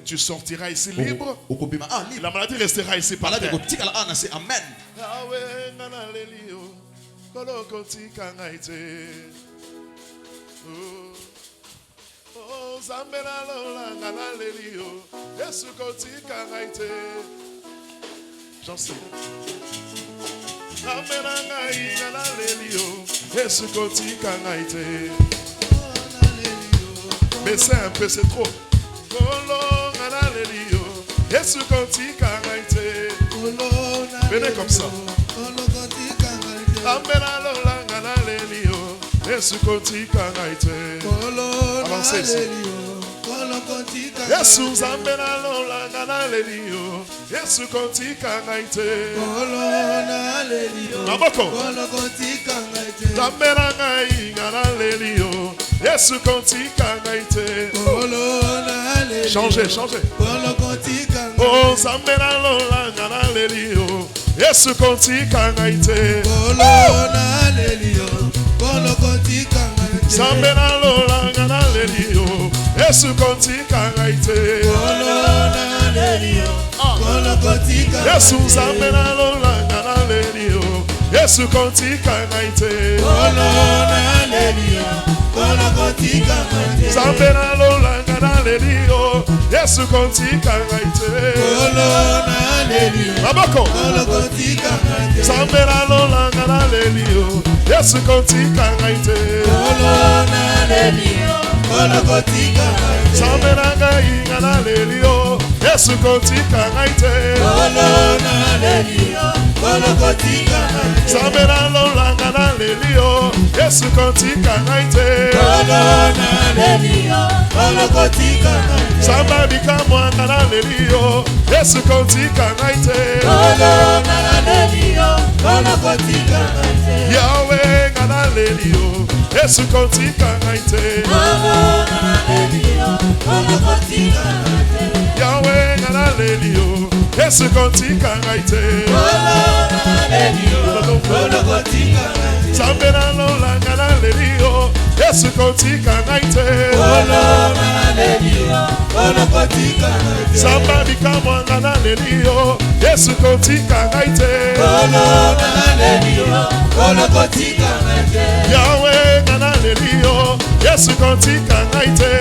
tu sortiras ici libre. La maladie restera ici par terre. Amen. J'en sais. Mais c'est un peu, c'est trop. Venez comme ça. Avancez ici. Yesu zambela lola ngana lelio. Yesu konti kangaite. Kolona lelio. Maboko. Kolo konti kangaite. Zambela ngai ngana lelio. Yesu konti kangaite. Kolona lelio. Changez. Kolo konti kangaite. Oh zambela lola ngana lelio. Yesu konti kangaite. Kolona lelio. Kolo konti kangaite. Zambela lola ngana lelio. Yesu konti kangaite. Kolona lelio. Kolo konti kangaite. Yesu zambela lola ngana lelio. Yesu konti kangaite. Kolona lelio. Kolo konti kangaite. Zambela lola ngana lelio. Yesu konti kangaite. Kolona lelio. Maboko. Kolo konti kangaite. Zambela lola ngana lelio. Yesu konti kangaite. Kolona lelio. Zambela ngana lelio. Yesu konti kangaite. Kolona lelio. Nzambe na lolanga na lelio Yesu kotika ngaite Samba bikamwanga na lelio Yesu kotika ngaite Yahweh ngana lelio Yesu kotika ngaite Yahweh ngana lelio Yesu kotika ngaite Nzambe na lolanga na lelio Yesu kotika ngaite Samba bikamwanga na lelio Yesu kotika ngaite Yahweh ngana lelio Yesu kotika ngaite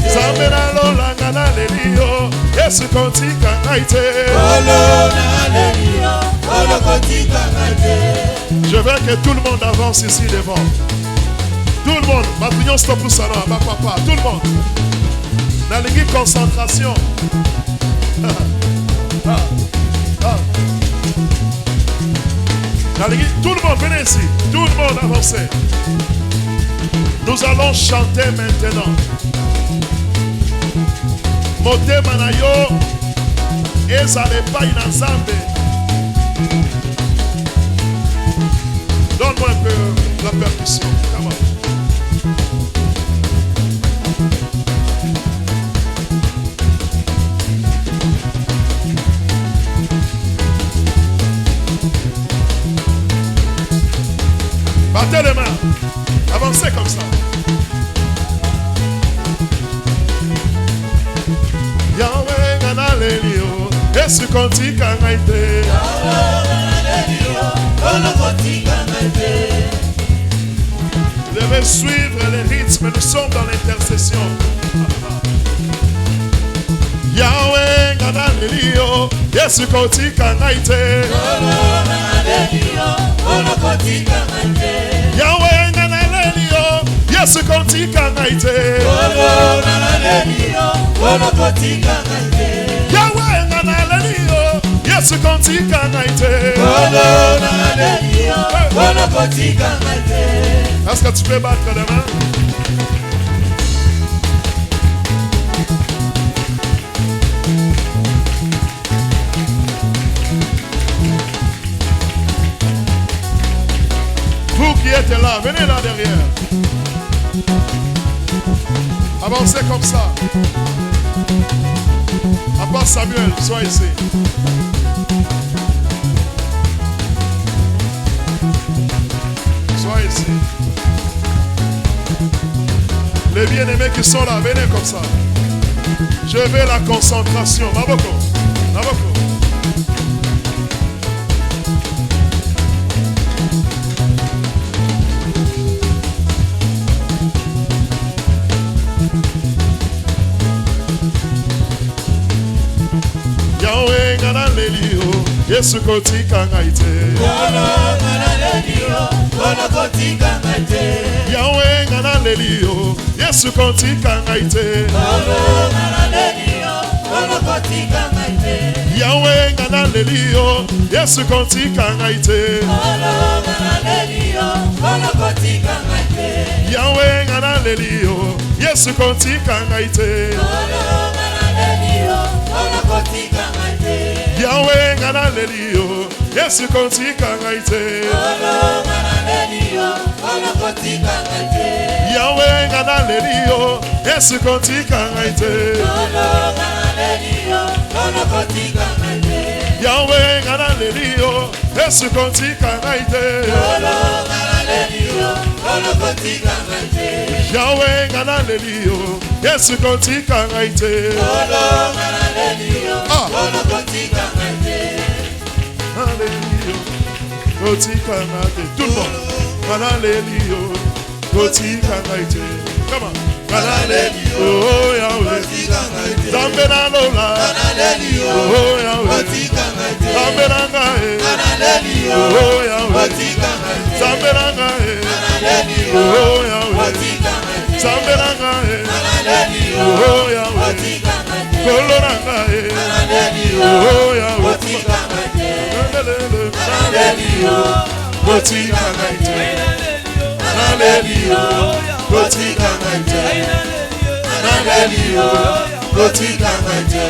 Nzambe na lolanga na lelio Yesu kotika ngaite Je veux que tout le monde avance ici devant. Tout le monde, maintenant stop pour ça, non, papa, tout le monde. Dans l'équipe concentration. Dans l'équipe, tout le monde, venez ici. Tout le monde avancez. Nous allons chanter maintenant. Motema na yo ezale pa inazambe. Donne-moi un peu la percussion. Come on. Battez les mains. Avancez comme ça. Yahweh ngana lelio Yesu kotika ngaite Devez suivre les rythmes, nous sommes dans l'intercession. Yahweh ngana lelio Yesu kotika ngaite Yahweh ngana lelio Yesu kotika ngaite Yahweh ngana lelio Yesu kotika ngaite Est-ce que tu peux battre les mains? Vous qui êtes là, venez là derrière. Avancez comme ça. Papa Samuel, sois ici. Sois ici. Les bien-aimés qui sont là, venez comme ça. Je veux la concentration. Maboko. Maboko. Yahweh ngana lelio Yesu kotika ngaite Yahweh ngana lelio Yesu kotika ngaite Yahweh ngana lelio Yesu kotika ngaite Yahweh ngana lelio Yesu kotika ngaite Yahweh ngana lelio Yesu kotika ngaite Yahweh ngana lelio Yesu kotika ngaite Yahweh ngana lelio Yesu kotika ngaite Yahweh ngana lelio Yesu kotika ngaite Hallelujah. Kotika ngaite. Tout le monde. Hallelujah. Kotika ngaite. Come on. Hallelujah. Oh Yahweh. Zambe na lola. Oh Yahweh. Zambe na ngae. Oh Yahweh. Zambe na ngae. Oh Yahweh. Zambe na ngae. Oh Yahweh. Kolo na ngae. Oh Yahweh. Botika ngaite. Botika ngaite. Botika ngaite. Botika ngaite. Botika ngaite.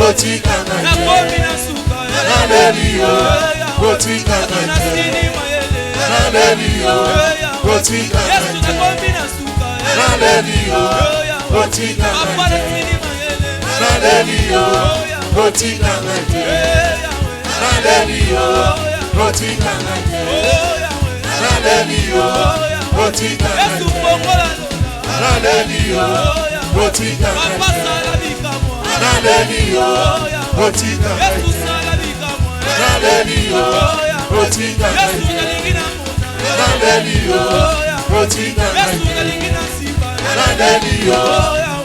Botika Botika Botika Botika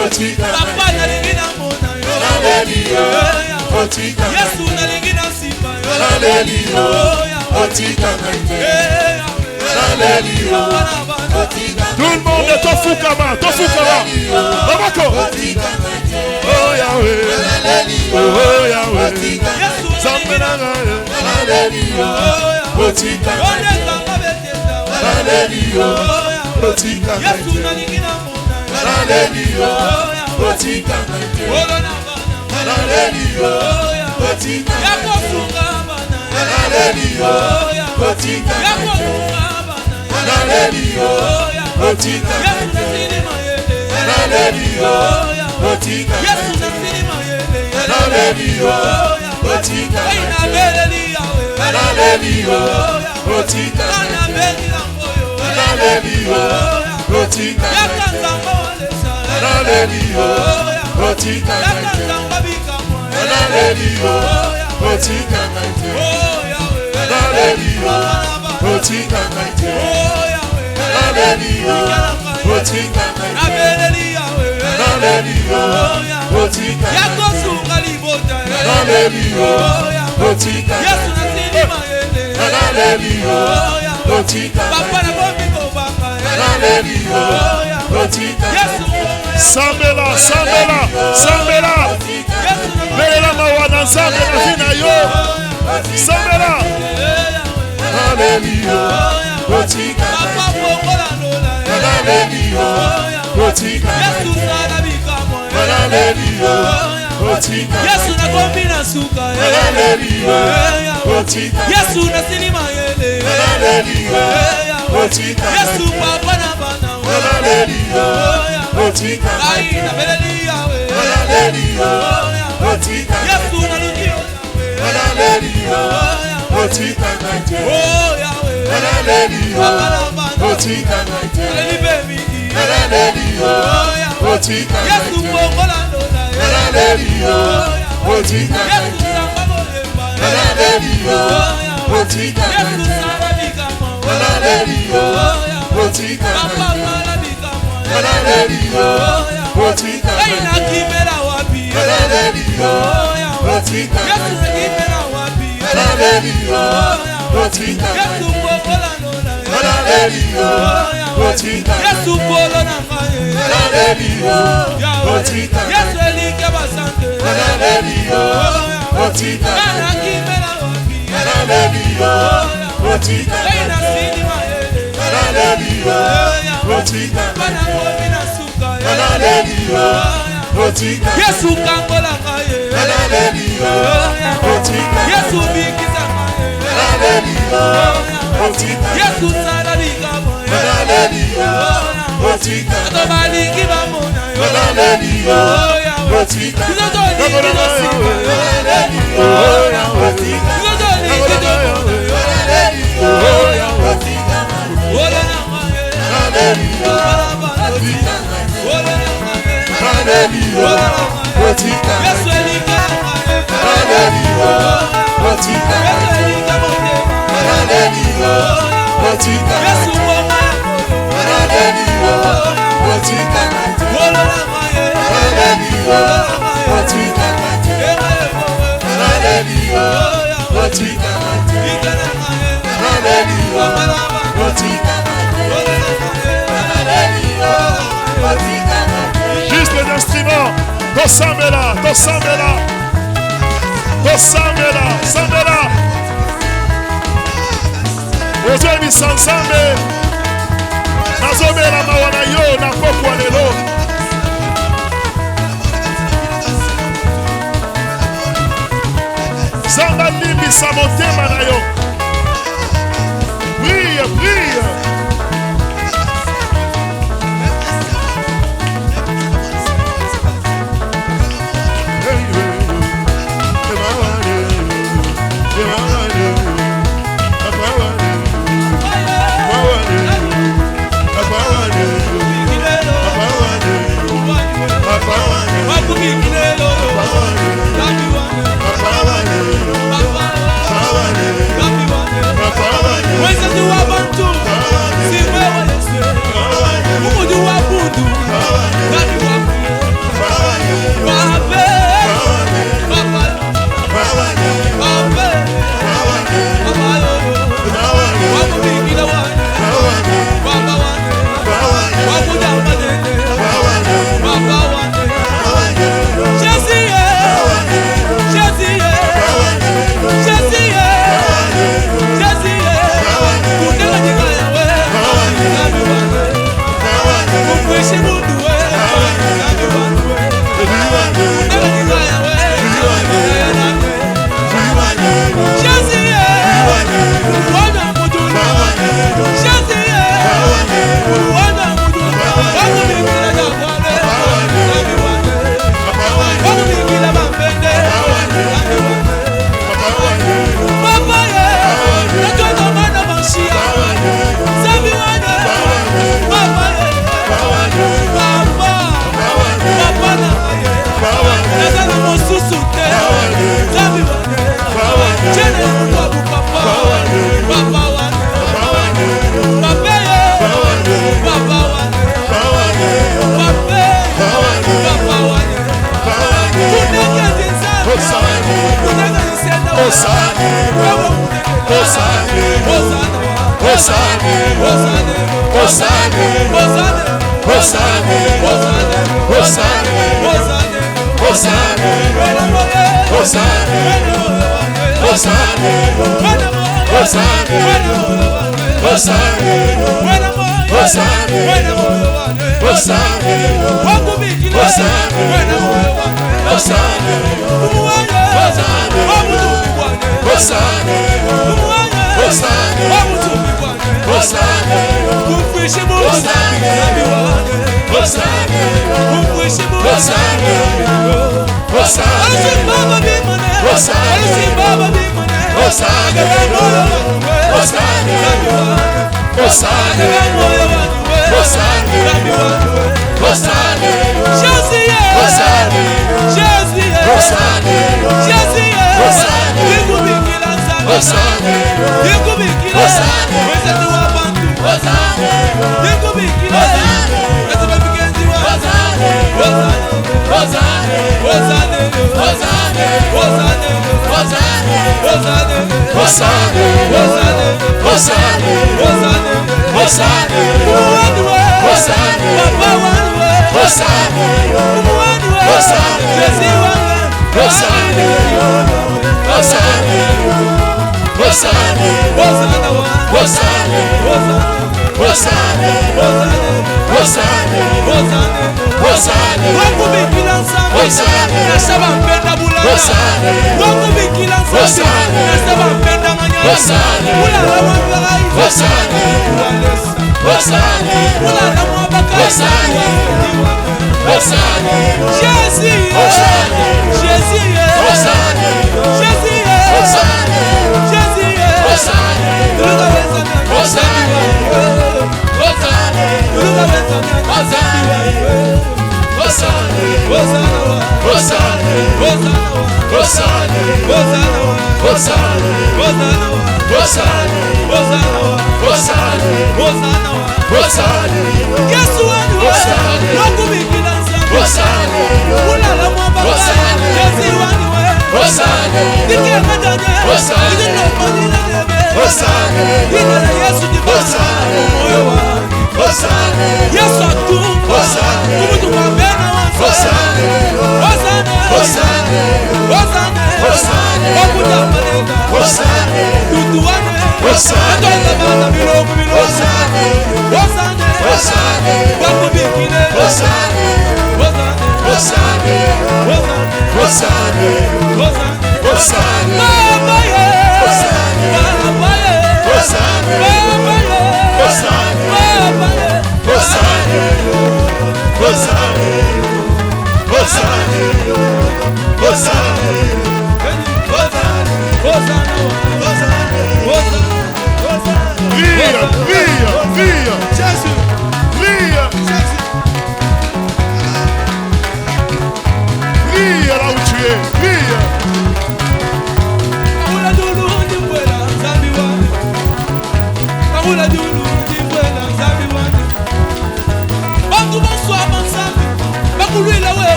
Botika Botika tout le monde est Tofukama. Babako. Oh Yahweh. Oh Yahweh. Zambelanga. Botika. Botika. Botika. Sambela. Bela mawana Nzambe na vina yo. Sambela. Hallelujah. Botika. Hallelujah. Botika. Hallelujah. Botika. Yesu na kombina suka. Hallelujah. Botika. Yesu na sinima yele. Hallelujah. Botika. Yesu papa na bana. Hallelujah. Botika. Ai na beleli yawe. Hallelujah. Botika. Yesu na lukio. Hallelujah. Botika. Oh yawe. Hallelujah. Botika. Leli baby. Hallelujah. Botika. Yesu pongola ndola. Hallelujah. Botika. Yesu samba molemba. Hallelujah. Botika. Yesu samba bikamo. Hallelujah. Botika. Papa mala bikamo. Hallelujah. Botika. Aina kimela wapi. Hallelujah. Botika. Yesu kimela wapi. Hallelujah. Botika. Yesu pongola ndola. Hallelujah. Botika. Yesu polo na ngaye. Hallelujah. Botika. Yesu elike basante. Hallelujah. Botika. Kana kimela wapi. Hallelujah. Botika. Aina sinima yele. Hallelujah. Botika. Kana kombina suka. Hallelujah. Botika. Yesu kangola ngaye. Hallelujah. Botika. Yesu bikisa ngaye. Hallelujah. Botika. Yesu sala bikamo. Hallelujah. Botika. Ato balingi bamona yo. Hallelujah. Botika. Kizoto lingi basika. Hallelujah. Botika. Kizoto lingi domona yo. Hallelujah. Botika. Ola na ngaye. Hallelujah. Botika. Ola na ngaye. Hallelujah. Botika. Yesu elike ngaye. Hallelujah. Botika. Yesu elike motema. Hallelujah. Botika. Yesu mboma ya moyo. Hallelujah. Botika. Ola na ngaye. Hallelujah. Botika. Emaye mowe. Hallelujah. Botika. Ike na ngaye. Hallelujah. Omalaba. Botika. Ola na ngaye. Hallelujah. Botika. Juste l'instrument. Tosambela, tosambela, tosambela, sambela. Ozemi sansambe. Nazobela mawana yo na pokwa lelo. Zamba limbisa motema na yo. Brille, brille. Yes, I do.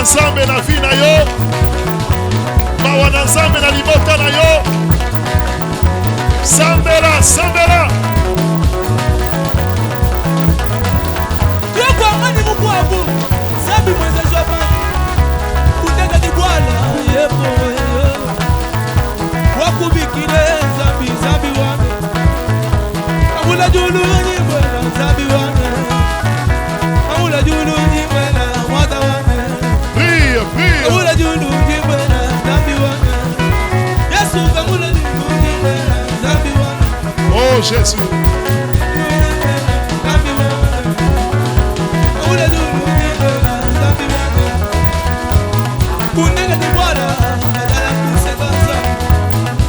Nzambe na vie na yo, mawa na Nzambe na libota na yo. Sambela, sambela. Yoko amani mukwabu, sabi mweze joma. Kutega kibwala, yepo wakubikile zambi, zambi wane. Amula julu nyimwela, zambi wane. Amula julu nyimwela, mwada wane. Amula julu nyimwela, zambi wane. Yesu amula julu nyimwela, zambi wane. Oh Jésus. Zambi wane. Amula julu nyimwela, zambi wane. Kundega kibwala, badala kusekasa.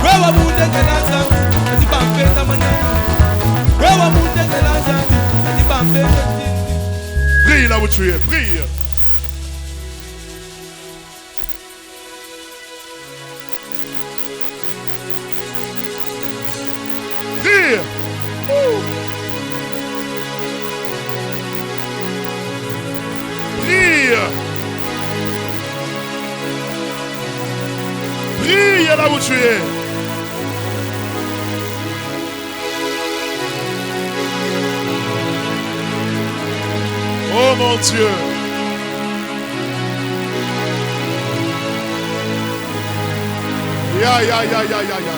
Wewa mundege la zambi, ati bampeta manyana. Wewa mundege la zambi, ati bampeta tindi. Prie là où tu es, prie. Prie. Prie. Prie là où tu es. Oh mon Dieu. Ya, ya, ya, ya, ya, ya.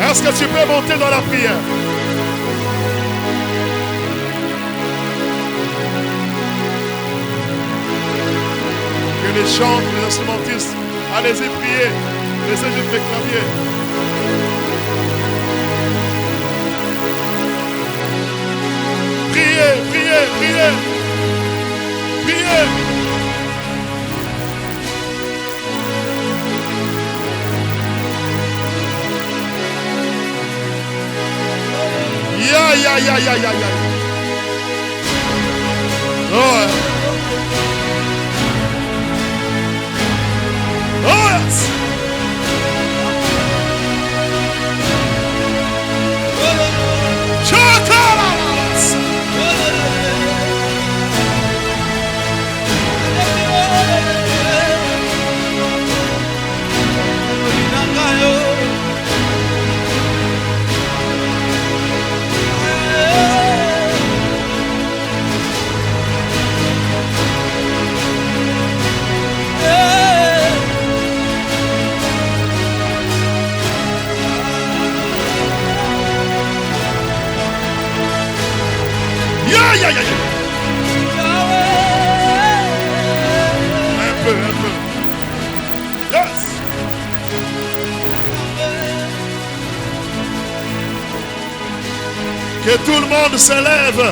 Est-ce que tu peux monter dans la prière? Que les chants, les instrumentistes, allez-y prier. Laissez juste les claviers. Priez, priez, priez. Priez. Ya, ya, ya, ya, ya, ya. Oh, oh, yes. Chakalas. Ya, ya, ya, ya. Un peu, un peu. Yes. Que tout le monde se lève.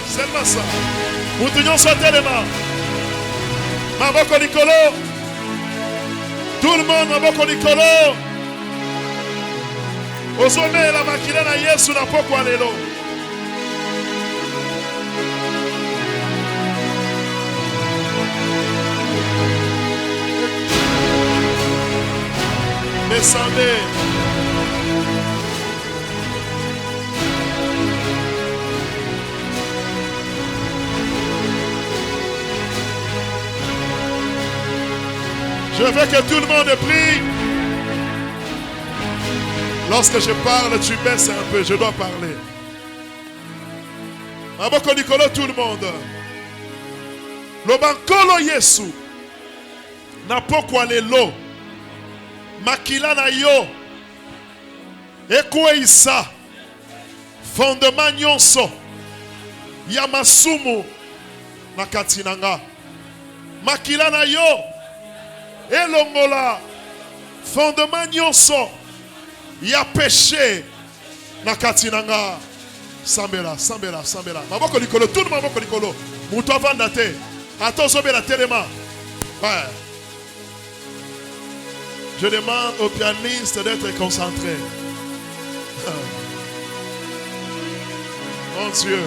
Seulement ça. Nous tenons sur les mains. Maboko Nicolo. Tout le monde, Maboko Nicolo. Ozomela makila na Yesu na poko lelo. Descendez. Je veux que tout le monde prie. Lorsque je parle, tu baisses un peu. Je dois parler. Maboko Nicolo, tout le monde. Lobankolo Yesu. Napokwa lelo. Makila na yo. Ekwe isa. Fondement nyonso. Yamasumu. Nakatinanga. Makila na yo. Elongola. Fondement nyonso. Ya péché. Nakatinanga. Sambela, sambela, sambela. Maboko Nicolo, tout le monde maboko Nicolo. Mouto vandate. Attention, la téléma. Ouais. Je demande au pianiste d'être concentré. Mon Dieu.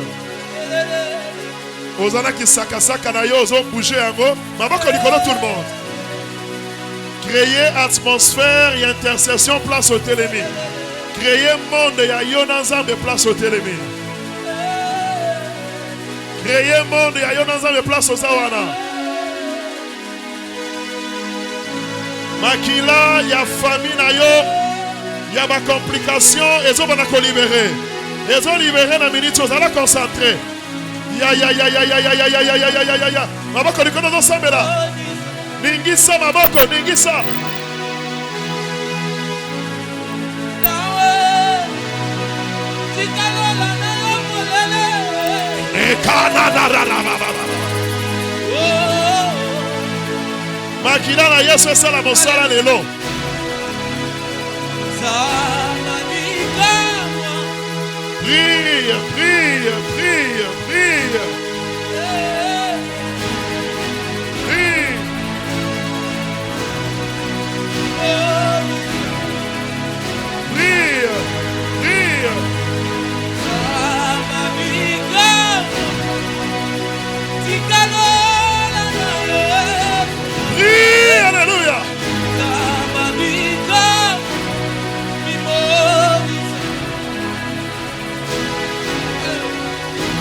Ozana qui saka na yo, ozo bouger yango. Maboko Nicolo, tout le monde. Créer atmosphère et intercession place au télémi. Créer monde ya yo nanzambe place au télémi. Créer monde ya yo nanzambe place au zawana. Makila ya famille na yo ya ba complication ezo bana ko libérer. Ezo libérer na minute ozala concentré. Ya. Maboko Nicolo zo sambela. Ningisa maboko, ningisa. Makila na Yesu esala mosala lelo. Prie, prie, prie, prie. Prie. Prie, prie. Prie, alléluia.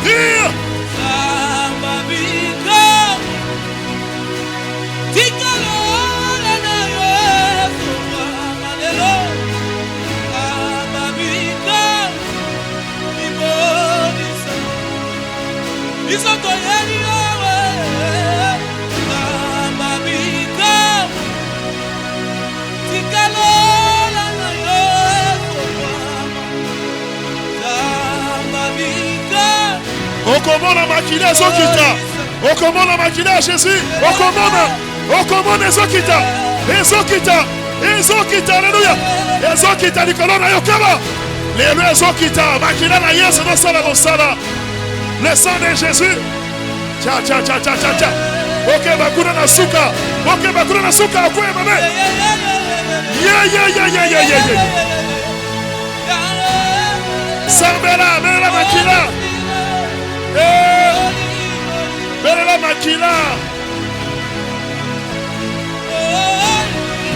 Prie. Okomona makila ezokita. Okomona makila Jésus. Okomona ezokita. Ezokita. Ezokita. Alléluia. Ezokita likolo na yo kaba. Lelo ezokita. Makila na Yesu na sala mosala. Le sang de Jésus. Tcha. Ok, bakuna na suka. Ok, bakuna na suka. Akwe mame. Yeah. Sambela, mela makila. Mela makila.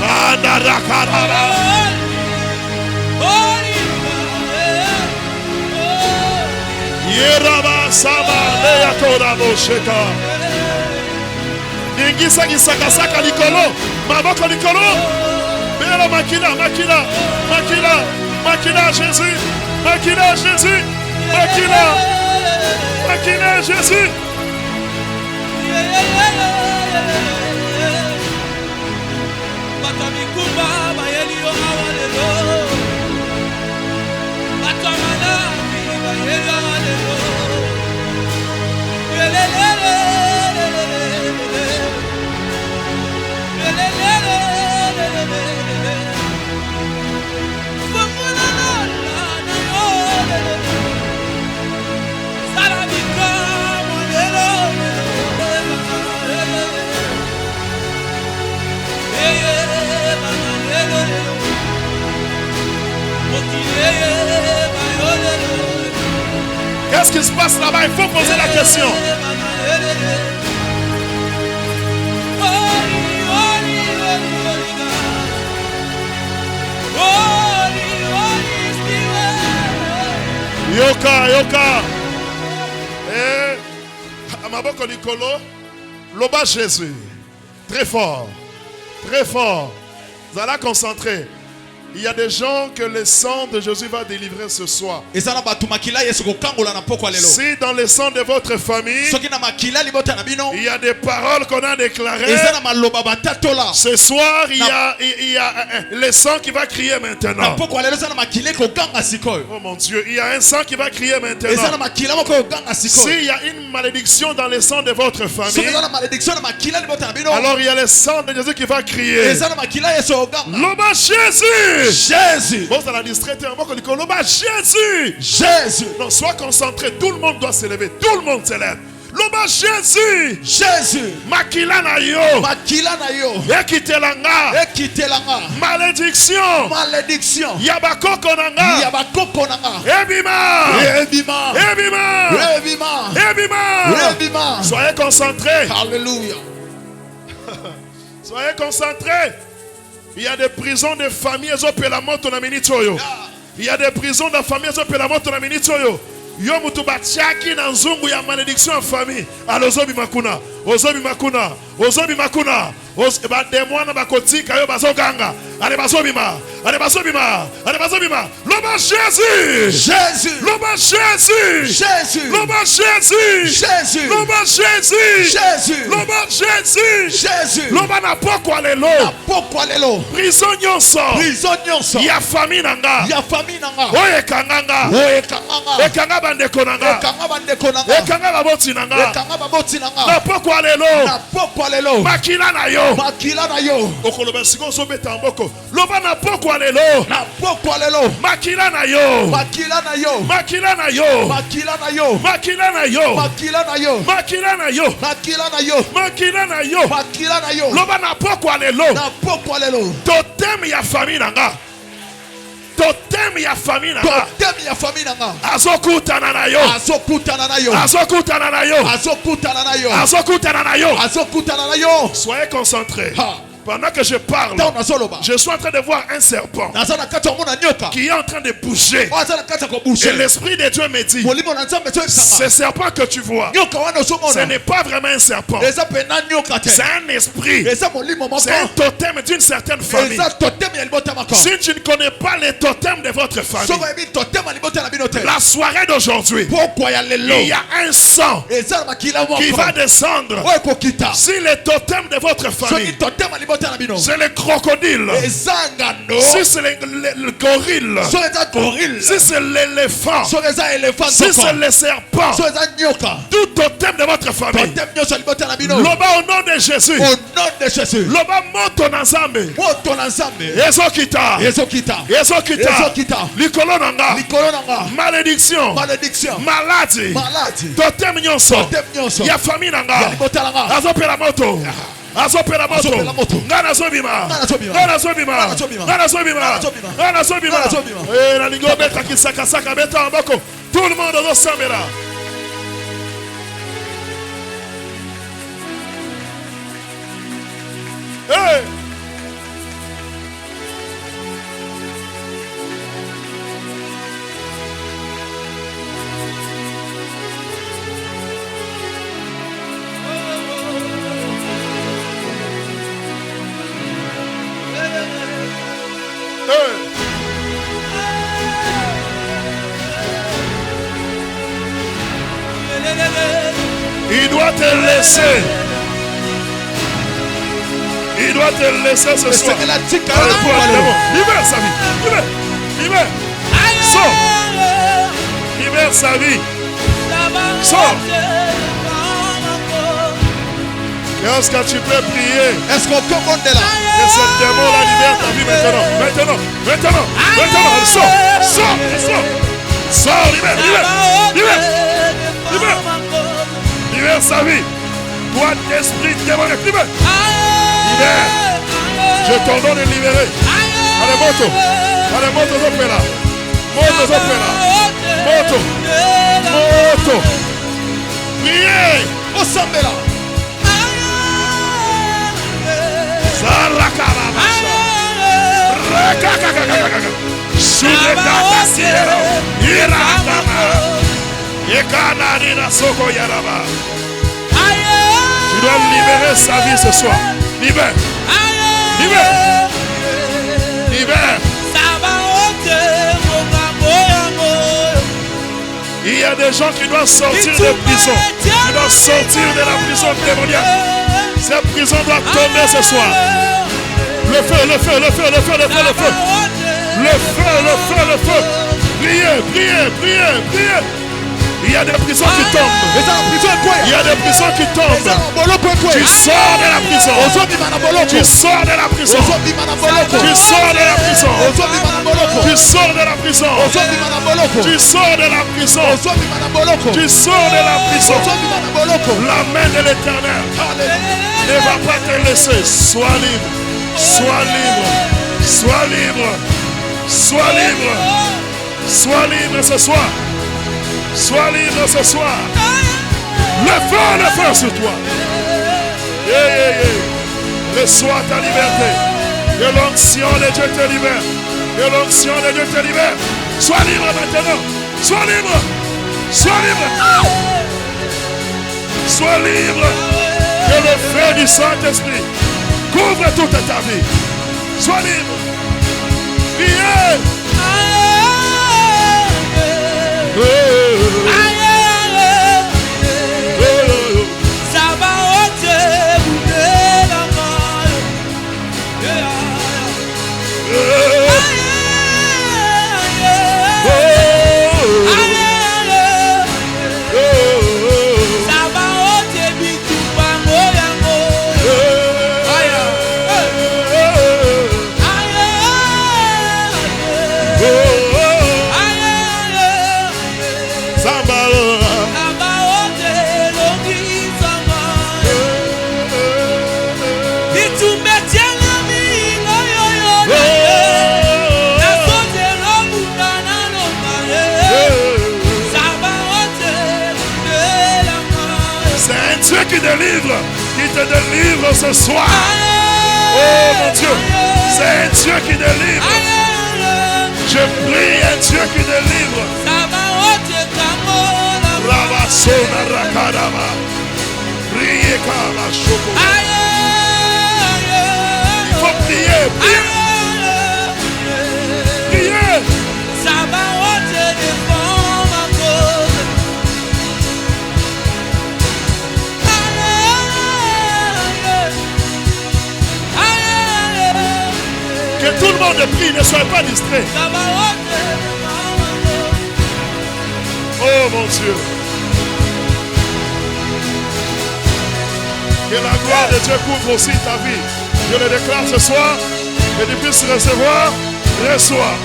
Andarakarara. Yeraba sama leya toda bosheka. Ningisa gisaka likolo. Maboko likolo. Mela makila Jésus. Makila Jésus. Makila Jésus. Qu'est-ce qui se passe là-bas? Il faut poser la question. Yoka. Maboko Nicolo. Loba Jésus. Très fort. Très fort. Vous allez concentrer. Il y a des gens que le sang de Jésus va délivrer ce soir. Si dans le sang de votre famille, il y a des paroles qu'on a déclarées, ce soir, il y a le sang qui va crier maintenant. Oh mon Dieu, il y a un sang qui va crier maintenant. S'il y a une malédiction dans le sang de votre famille, alors il y a le sang de Jésus qui va crier. Loba Jésus! Jésus. Bon, ça la distrait un peu. Jésus. Jésus. Non, sois concentré. Tout le monde doit se lever. Tout le monde se lève. Loba Jésus. Jésus. Makila na yo. Makila na yo. Ekitelanga. Ekitelanga. Malédiction. Malédiction. Yabakoko nanga. Yabakoko nanga. Ebima. Ebima. Ebima. Ebima. Ebima. Ebima. Soyez concentrés. Alléluia. Soyez concentrés. Il y a des prisons de famille. Il y a des prisons de famille. Yo mutu bachaki na nzungu ya malédiction en famille. Alozobi makuna. Ozobi makuna. Ozobi makuna. Ba demona bakotika yo bazoganga. Ale bazobima. Ale bazobima. Ale bazobima. Loba Jésus. Jésus. Loba Jésus. Jésus. Loba Jésus. Jésus. Loba Jésus. Jésus. Loba Jésus. Jésus. Loba na pokwa lelo. Na pokwa lelo. Prison nyonso. Prison nyonso. Ya famille nanga. Ya famille nanga. Oye kanganga. Oye kanganga. Ekanga bandeko nanga. Ekanga bandeko nanga. Ekanga baboti nanga. Ekanga baboti nanga. Na pokwa lelo. Na pokwa lelo. Makila na yo. Makila na yo. Okoloba siko so beta mboko. Loba na pokwa lelo. Na pokwa lelo. Makila na yo. Makila na yo. Makila na yo. Makila na yo. Makila na yo. Makila na yo. Makila na yo. Makila na yo. Makila na yo. Makila na yo. Loba na pokwa lelo. Na pokwa lelo. Totem ya famille nanga. Totem ya famille nanga. Totem ya famille nanga. Azokutana na yo. Azokutana na yo. Azokutana na yo. Azokutana na yo. Azokutana na yo. Azokutana na yo. Soyez concentrés. Ha. Pendant que je parle, je suis en train de voir un serpent qui est en train de bouger. Et l'Esprit de Dieu me dit, ce serpent que tu vois, ce n'est pas vraiment un serpent. C'est un esprit. C'est un totem d'une certaine famille. Si tu ne connais pas les totems de votre famille, la soirée d'aujourd'hui, il y a un sang qui va descendre. Si les totems de votre famille, c'est le crocodile, si c'est le gorille, si c'est l'éléphant, si c'est le serpent, tout totem de votre famille, loba au nom de Jésus, loba moto na nzambe, ezokita, likolo nanga, malédiction, maladie, totem nyonso, ya famille nanga, azopela moto. Azopela moto. Ngana zobima. Ngana zobima. Ngana zobima. Ngana zobima. Eh, na lingo beta kisaka saka beta ambako. Tout le monde doit s'embêter. Hey! Il doit te laisser. Il doit te laisser ce soir. Libère sa vie. Libère. Sors. Libère sa vie. Sors. Est-ce que tu peux prier? Est-ce qu'on peut monter là? Que ce démon la libère ta vie maintenant. Maintenant. Sors. Libère. Libère sa vie. Toi, esprit démoniaque, libère. Je t'ordonne de libérer. Allez, moto zopela. Moto. Priez. Osambela. Sarakarabasha. Rakakakakaka. Shudekata siero. Irakama. Yekanarina soko yaraba. Tu dois libérer sa vie ce soir. Libère. Libère. Il y a des gens qui doivent sortir de prison. Qui doivent sortir de la prison démoniaque. Cette prison doit tomber ce soir. Le feu, le feu, le feu, le feu, le feu, le feu. Le feu, le feu, le feu. Priez, priez, priez, priez. Il y a des prisons qui tombent. Il y a des prisons qui tombent. Tu sors de la prison. Tu sors de la prison. Tu sors de la prison. Tu sors de la prison. Tu sors de la prison. Tu sors de la prison. La main de l'Éternel ne va pas te laisser. Sois libre. Sois libre. Sois libre. Sois libre. Sois libre ce soir. Sois libre ce soir. Le feu sur toi. Reçois ta liberté. Que l'onction de Dieu te libère. Que l'onction de Dieu te libère. Sois libre maintenant. Sois libre. Sois libre. Sois libre. Que le feu du Saint-Esprit couvre toute ta vie. Sois libre. Priez. Délivre, qui te délivre ce soir. Oh mon Dieu, c'est un Dieu qui délivre. Je prie un Dieu qui délivre. Rabasona rakadama. Priez comme un chocolat. Il faut prier, prier. Prier. Que tout le monde prie, ne soyez pas distrait. Oh mon Dieu. Que la gloire de Dieu couvre aussi ta vie. Je le déclare ce soir. Que tu puisses recevoir, reçois.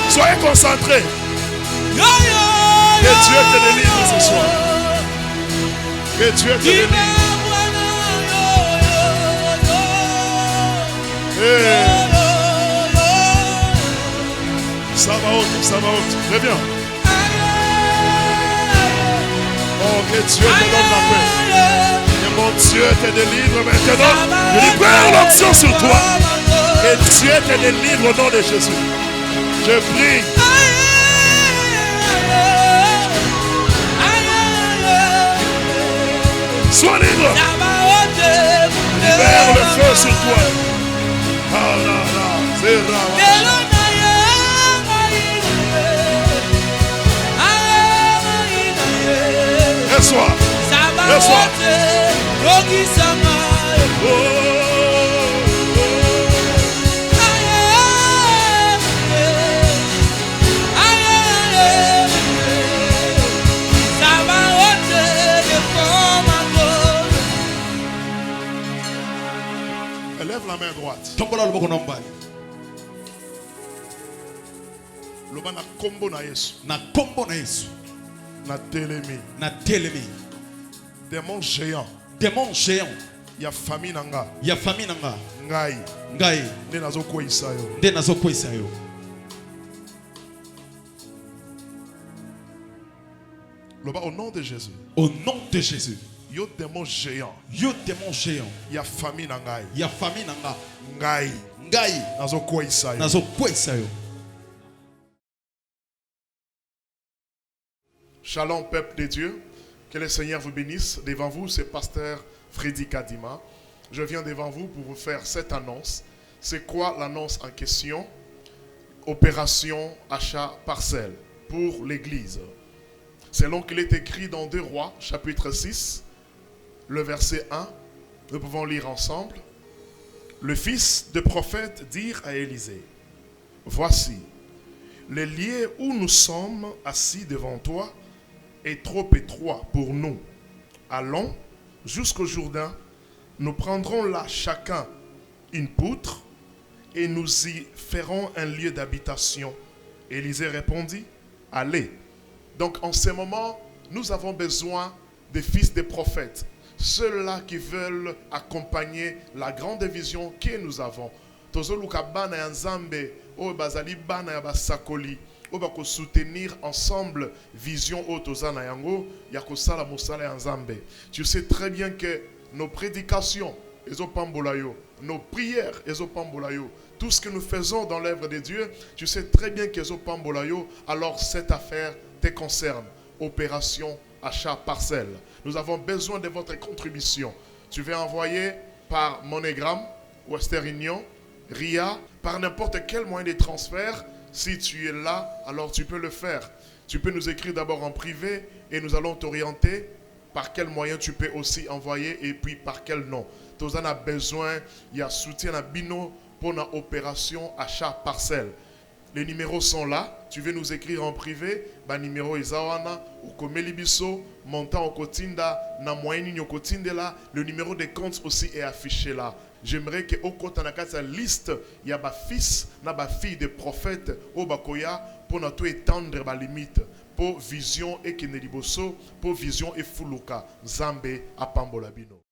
Soyez concentrés. Que Dieu te délivre ce soir. Que Dieu te délivre. Sabaoth, reviens. Oh, que Dieu te donne la paix. Que mon Dieu te délivre maintenant. Je libère l'onction sur toi. Que Dieu te délivre au nom de Jésus. Je prie. Sois libre. Libère le feu sur toi. Ah là là, c'est rare. Reçois. Reçois. Lève la main droite. Loba na kombo na Yesu. Na kombo na Yesu. Na telemi. Na telemi. Démon géant. Démon géant. Ya famille nanga. Ya famille nanga. Ngai. Ngai. Nde nazokwisa yo. Nde nazokwisa yo. Loba au nom de Jésus. Au nom de Jésus. Yo démon géant. Yo démon géant. Ya famille nanga. Ya famille nanga. Ngai. Ngai. Nazokwisa yo. Nazokwisa yo. Shalom peuple de Dieu. Que le Seigneur vous bénisse. Devant vous, c'est pasteur Freddy Kadima. je viens devant vous pour vous faire cette annonce. C'est quoi l'annonce en question? Opération achat parcelle pour l'Église. Selon qu'il est écrit dans 2 Rois, chapitre 6, le verset 1, nous pouvons lire ensemble. Le fils de prophète dit à Élisée, voici, le lieu où nous sommes assis devant toi est trop étroit pour nous. Allons jusqu'au Jourdain, nous prendrons là chacun une poutre et nous y ferons un lieu d'habitation. Élisée répondit, allez. Donc en ce moment, nous avons besoin des fils des prophètes, ceux-là qui veulent accompagner la grande vision que nous avons. Soutenir ensemble vision autozana yango yakosala musala yanzambe. Tu sais très bien que nos prédications nos prières tout ce que nous faisons dans l'œuvre de Dieu, tu sais très bien que alors cette affaire te concerne. Opération achat parcelle. Nous avons besoin de votre contribution. Tu veux envoyer par MoneyGram, Western Union, RIA, par n'importe quel moyen de transfert. Si tu es là, alors tu peux le faire. Tu peux nous écrire d'abord en privé et nous allons t'orienter par quel moyen tu peux aussi envoyer et puis par quel nom. Tu as besoin, il y a soutien à Bino pour une opération achat parcelle. Les numéros sont là. Tu veux nous écrire en privé, numéro Isawana ou Komelibiso, montant au Kotinda, na moyenne au Kotindela. Le numéro de compte aussi est affiché là. J'aimerais que au côté de la liste, il y a ba fils, na ba fille de prophète au bakoya pour nous étendre ba limite pour vision et keneliboso, pour vision et fuluka, Zambé à Pambolabino.